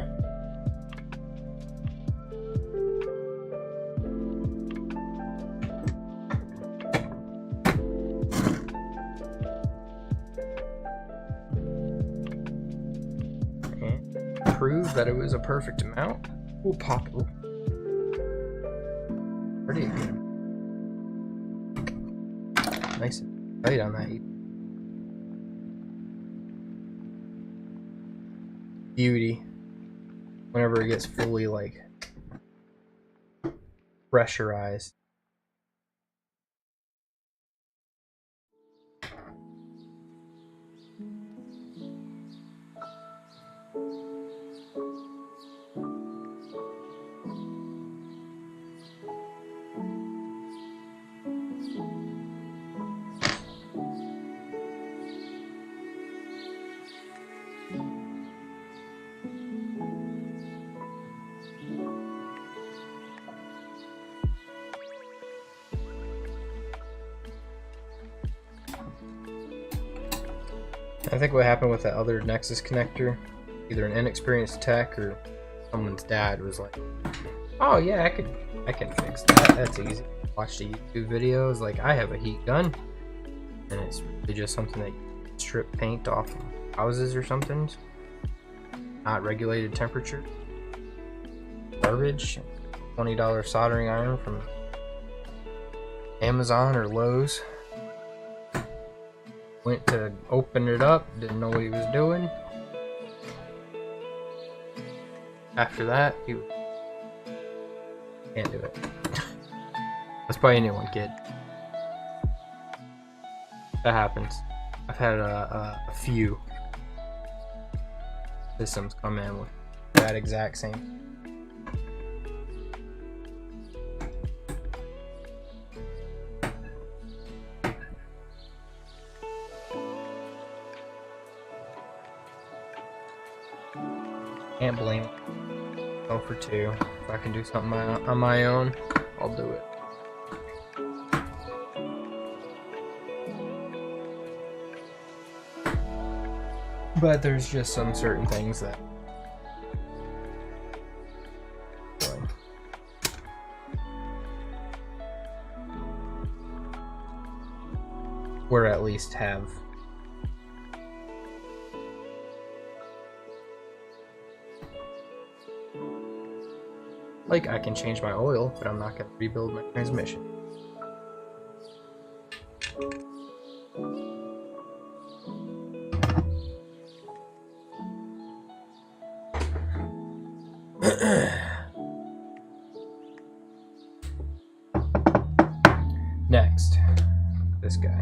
And prove that it was a perfect amount. We'll pop it. Pretty good. Nice and tight on that. Beauty whenever it gets fully like pressurized. I think what happened with that other Nexus connector, either an inexperienced tech or someone's dad was like, "Oh yeah, I can fix that. That's easy." Watch the YouTube videos. Like, I have a heat gun, and it's really just something that you strip paint off of houses or something. Not regulated temperature. Garbage. $20 soldering iron from Amazon or Lowe's. Went to open it up, didn't know what he was doing. After that, he can't do it. That's probably anyone, kid. That happens. I've had a few systems come in with that exact same. Can't blame 0 for 2. If I can do something on my own, I'll do it. But there's just some certain things that or at least have like I can change my oil, but I'm not going to rebuild my transmission. Next, this guy.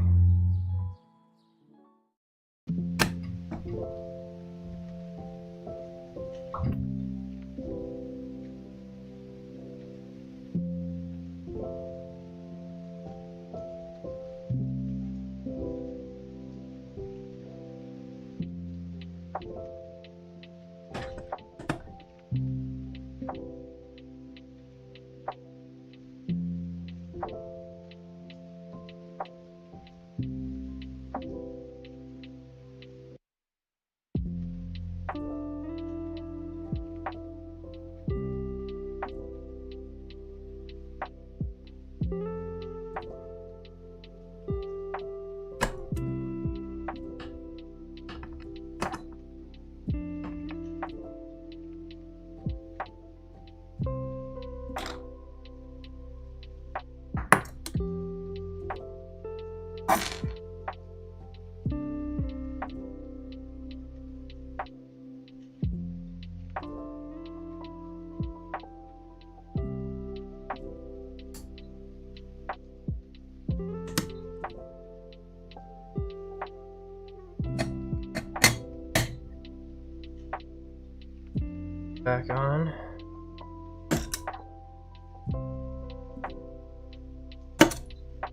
Back on.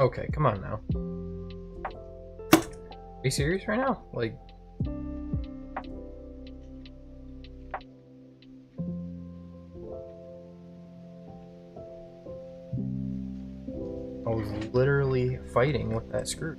Okay, come on now. Are you serious right now? Like, I was literally fighting with that screw.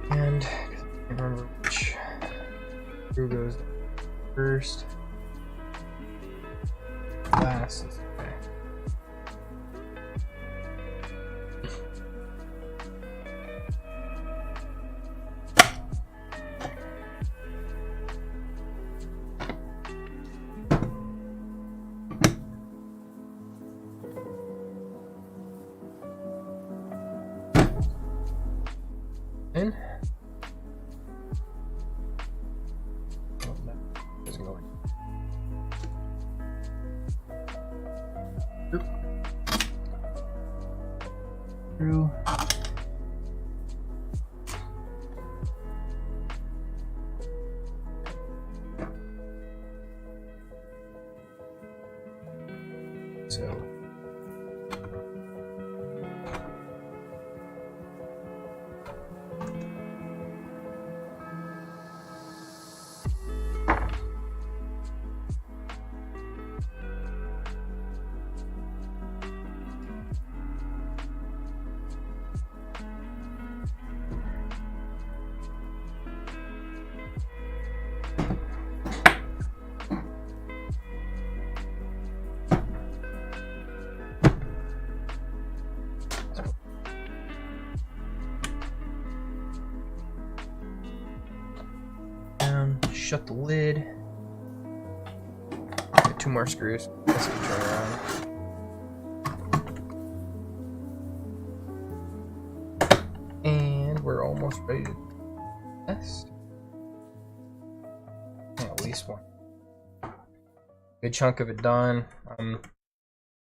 And I can't remember which screw goes first. Last is okay. In. Oh, that doesn't go in. Oop. Through. So. shut the lid. Get 2 more screws. This can turn around. And we're almost ready to test. At least one. Good chunk of it done. I'm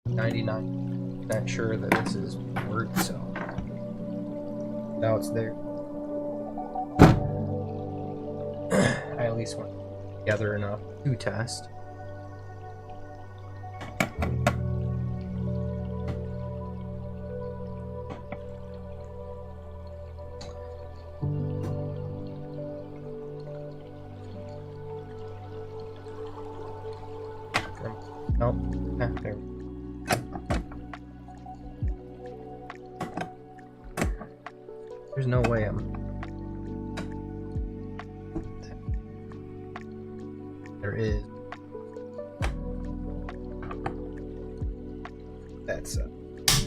99% sure that this is worked, so now it's there. I at least went together enough to test. Nope. There. There's no way There is.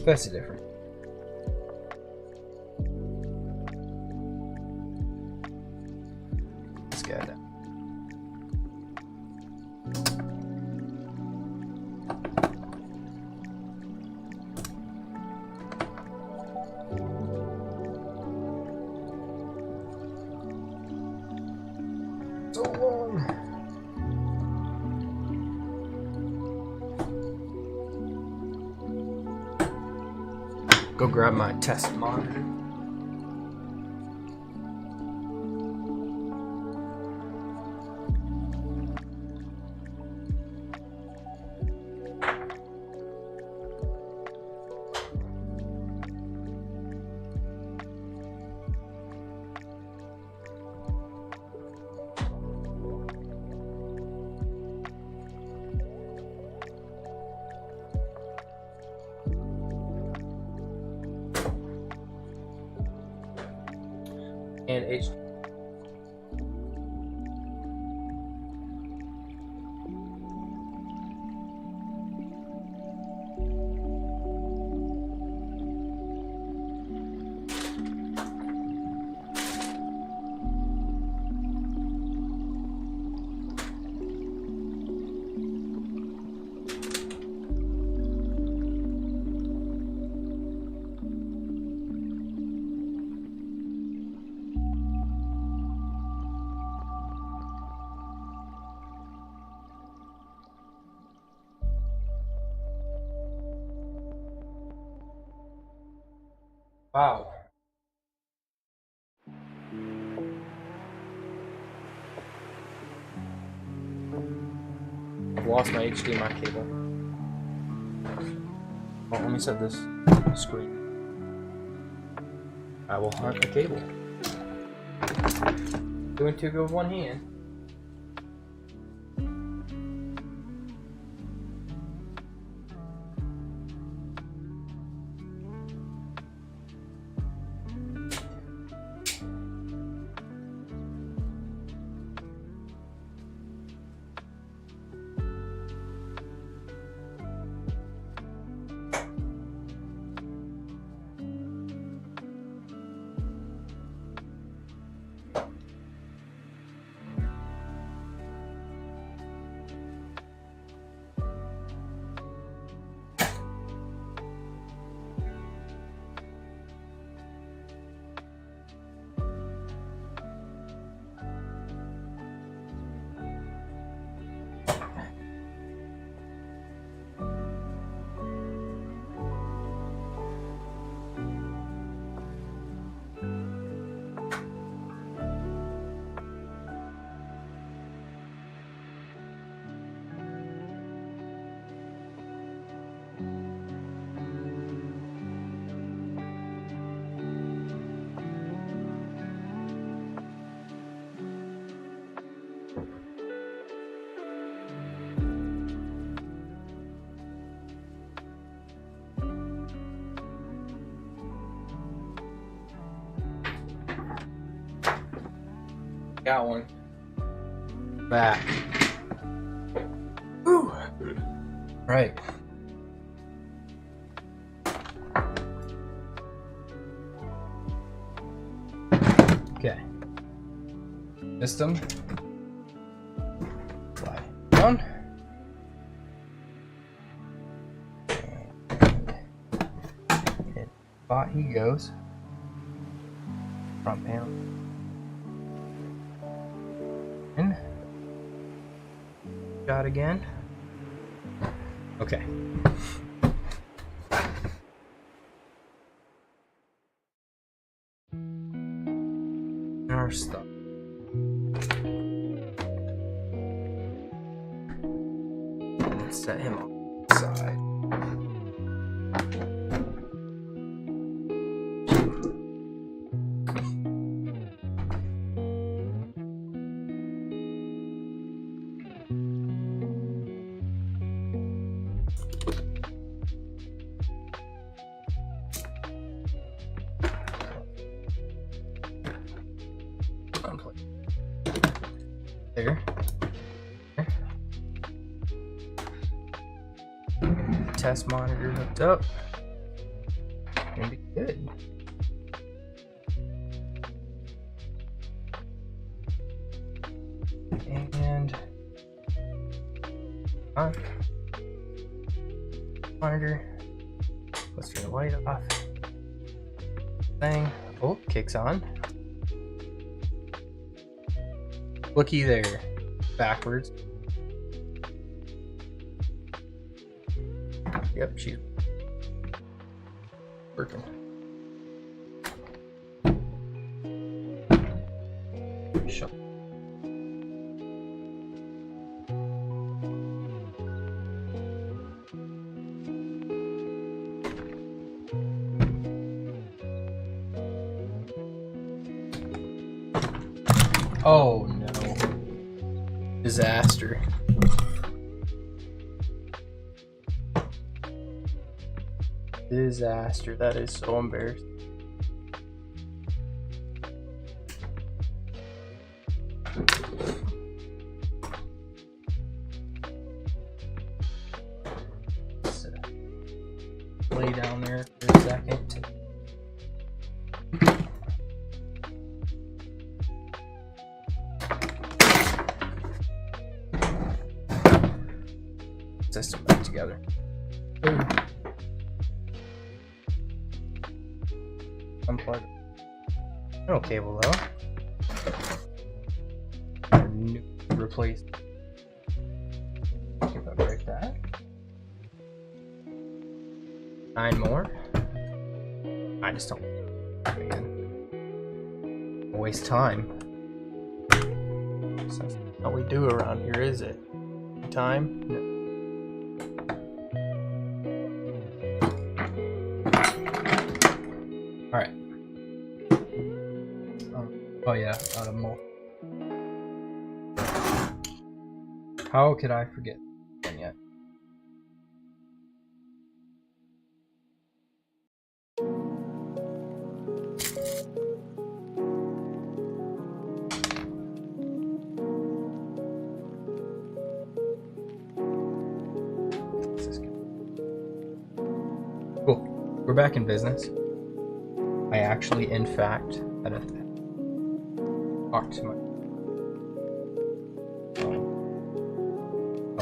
That's different. Let's get it. So long. Go grab my test monitor. And H. Wow. I've lost my HDMI cable. Well, let me set this screen. I will hunt a cable. Doing 2 good with 1 hand. Got one. Back. Whew. Right. Okay. System. down. And spot he goes. Front panel. In. Shot again. Okay. Our stuff. Let's set him on the side. There. Test monitor hooked up. Gonna be good. And on. Monitor. Let's turn the light off. Thing. Oh, kicks on. Looky there. Backwards. Yep, she's working. Shut. Oh no. Disaster. Disaster. That is so embarrassing. Let's lay down there for a second. System back together. Ooh. Unplug. No cable though. Replace. If I break that. 9 more. I just don't. Again. Waste time. So that's not what we do around here, is it? Time? No. Alright. Oh yeah, more. How could I forget yet? Cool. We're back in business. I actually, in fact, had a talk to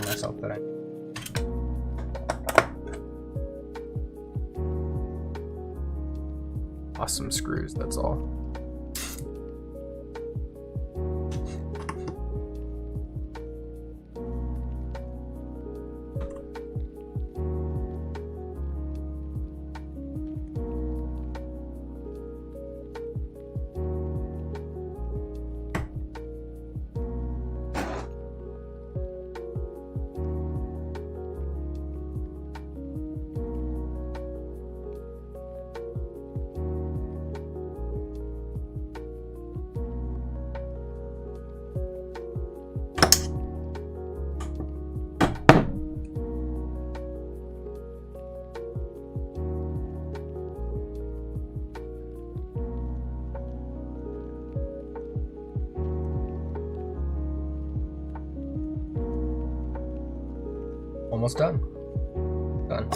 myself that I lost some screws, that's all. Almost done. Done.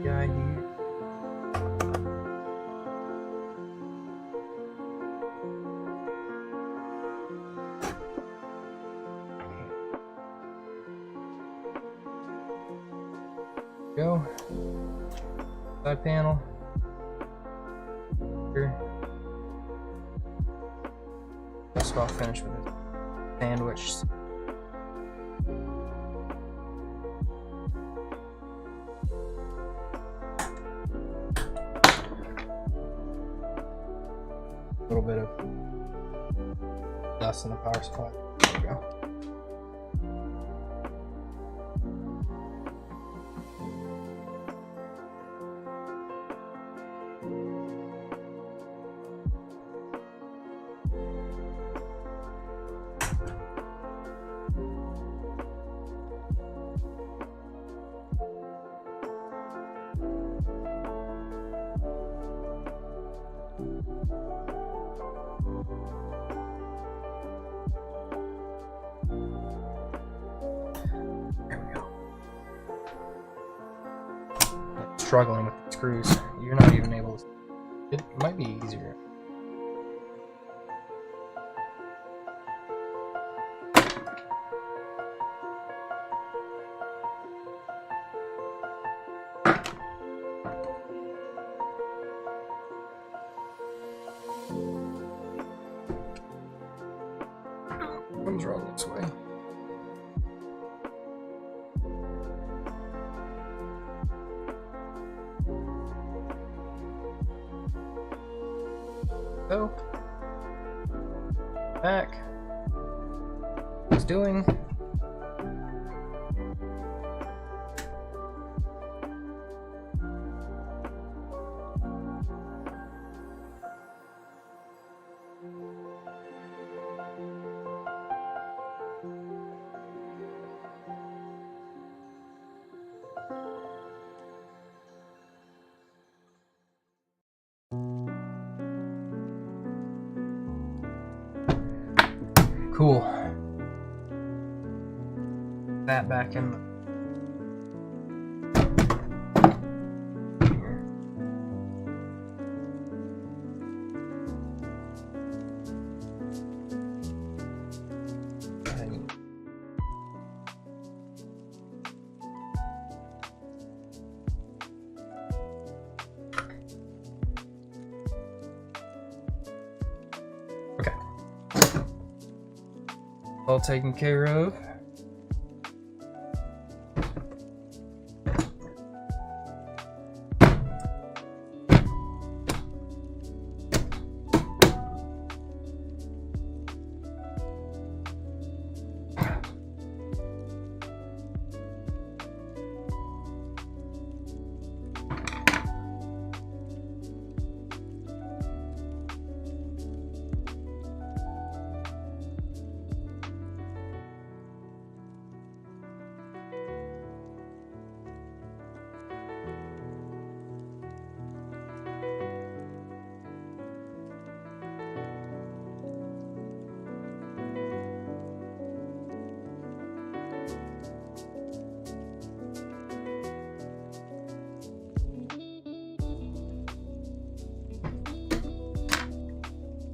guy here. Go. Side panel. Here. Just about finished with it. Sandwich. A little bit of dust in the power supply. There we go. There we go. Struggling with the screws. You're not even able to. It might be easier. Comes wrong this way. Go. Back. What's doing? Cool. That back in. Here. Okay. All taken care of.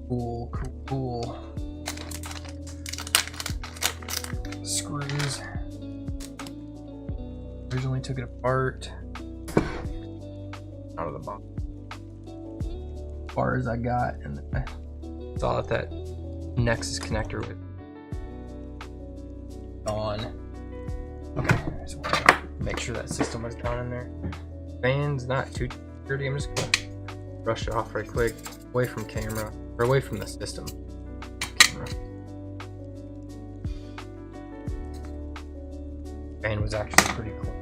Cool, cool, cool. Screws. Originally took it apart. Out of the box. As far as I got, and I saw that Nexus connector was gone. Okay, so make sure that system was down in there. Fan's not too dirty. I'm just gonna brush it off right quick, away from camera, or away from the system. Camera. Fan was actually pretty cool.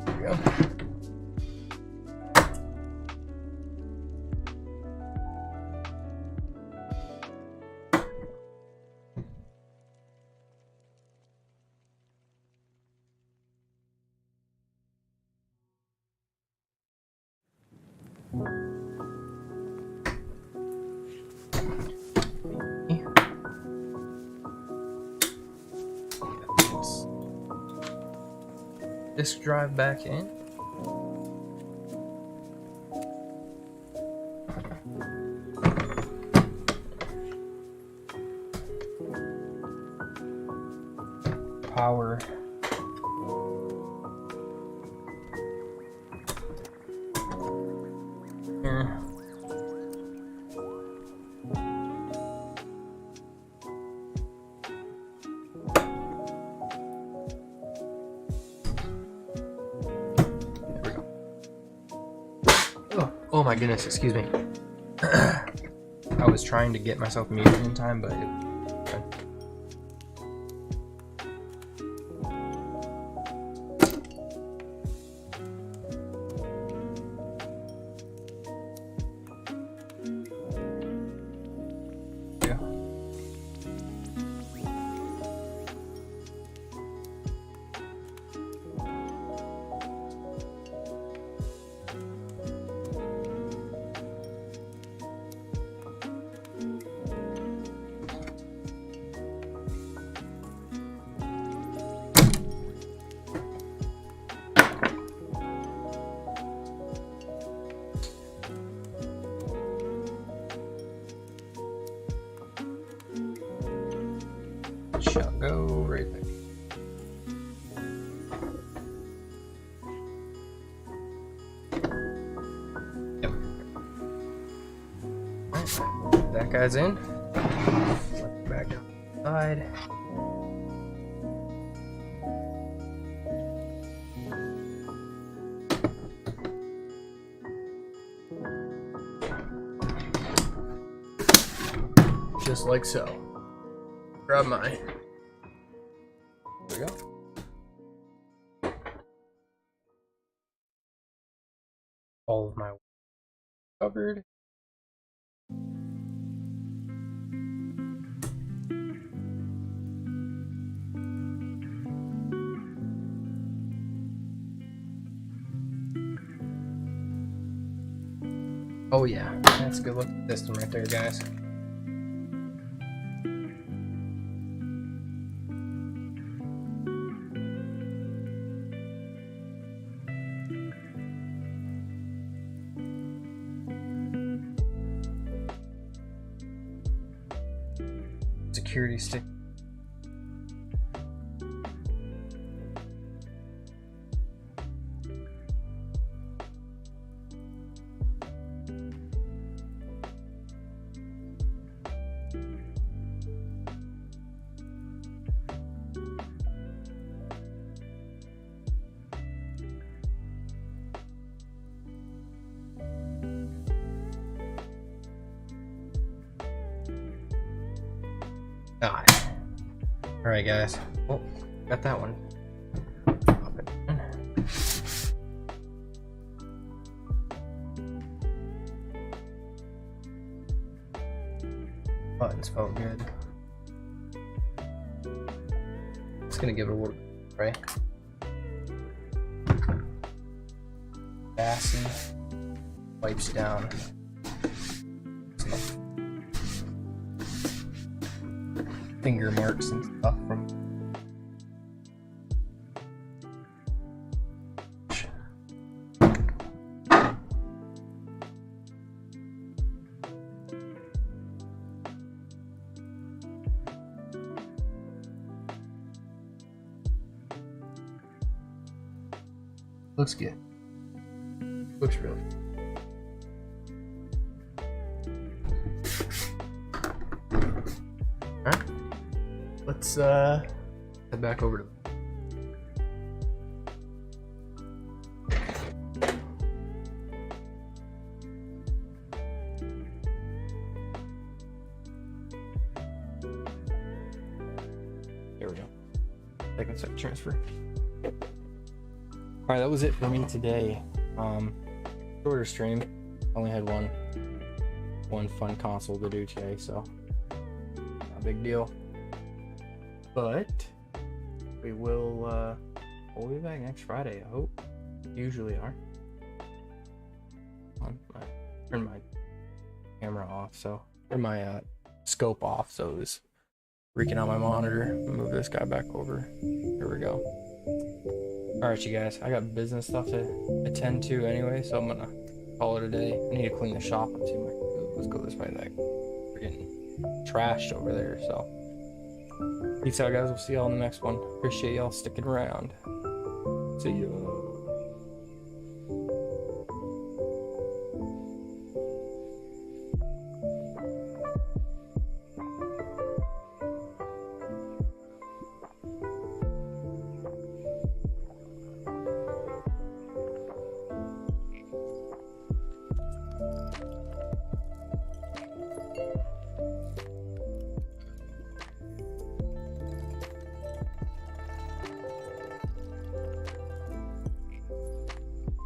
There we go. Disk drive back in. Power. Here. Oh my goodness, excuse me. I was trying to get myself muted in time, but yeah. Shall go right there. Yep. Alright, that guy's in. Let's back outside. Just like so. Grab mine. There we go. All of my covered. Oh yeah, that's a good looking system right there, guys. Security stick. Alright guys, oh, got that one. Pop it in. Buttons felt good. Just gonna give it a little right. Sassy wipes down. Finger marks and stuff from looks good. Looks really good. Alright. Let's head back over to there we go. Second set transfer. Alright, that was it for me today. Shorter stream. Only had one fun console to do today, so not a big deal. But we will we'll be back next Friday, I hope. Usually are. Turn my camera off, so, or my scope off, so it was freaking out my monitor. Move this guy back over. Here we go. All right, you guys, I got business stuff to attend to anyway, so I'm gonna call it a day. I need to clean the shop up too. Let's go this way. We're getting trashed over there, so. Peace out, guys. We'll see y'all in the next one. Appreciate y'all sticking around. See ya.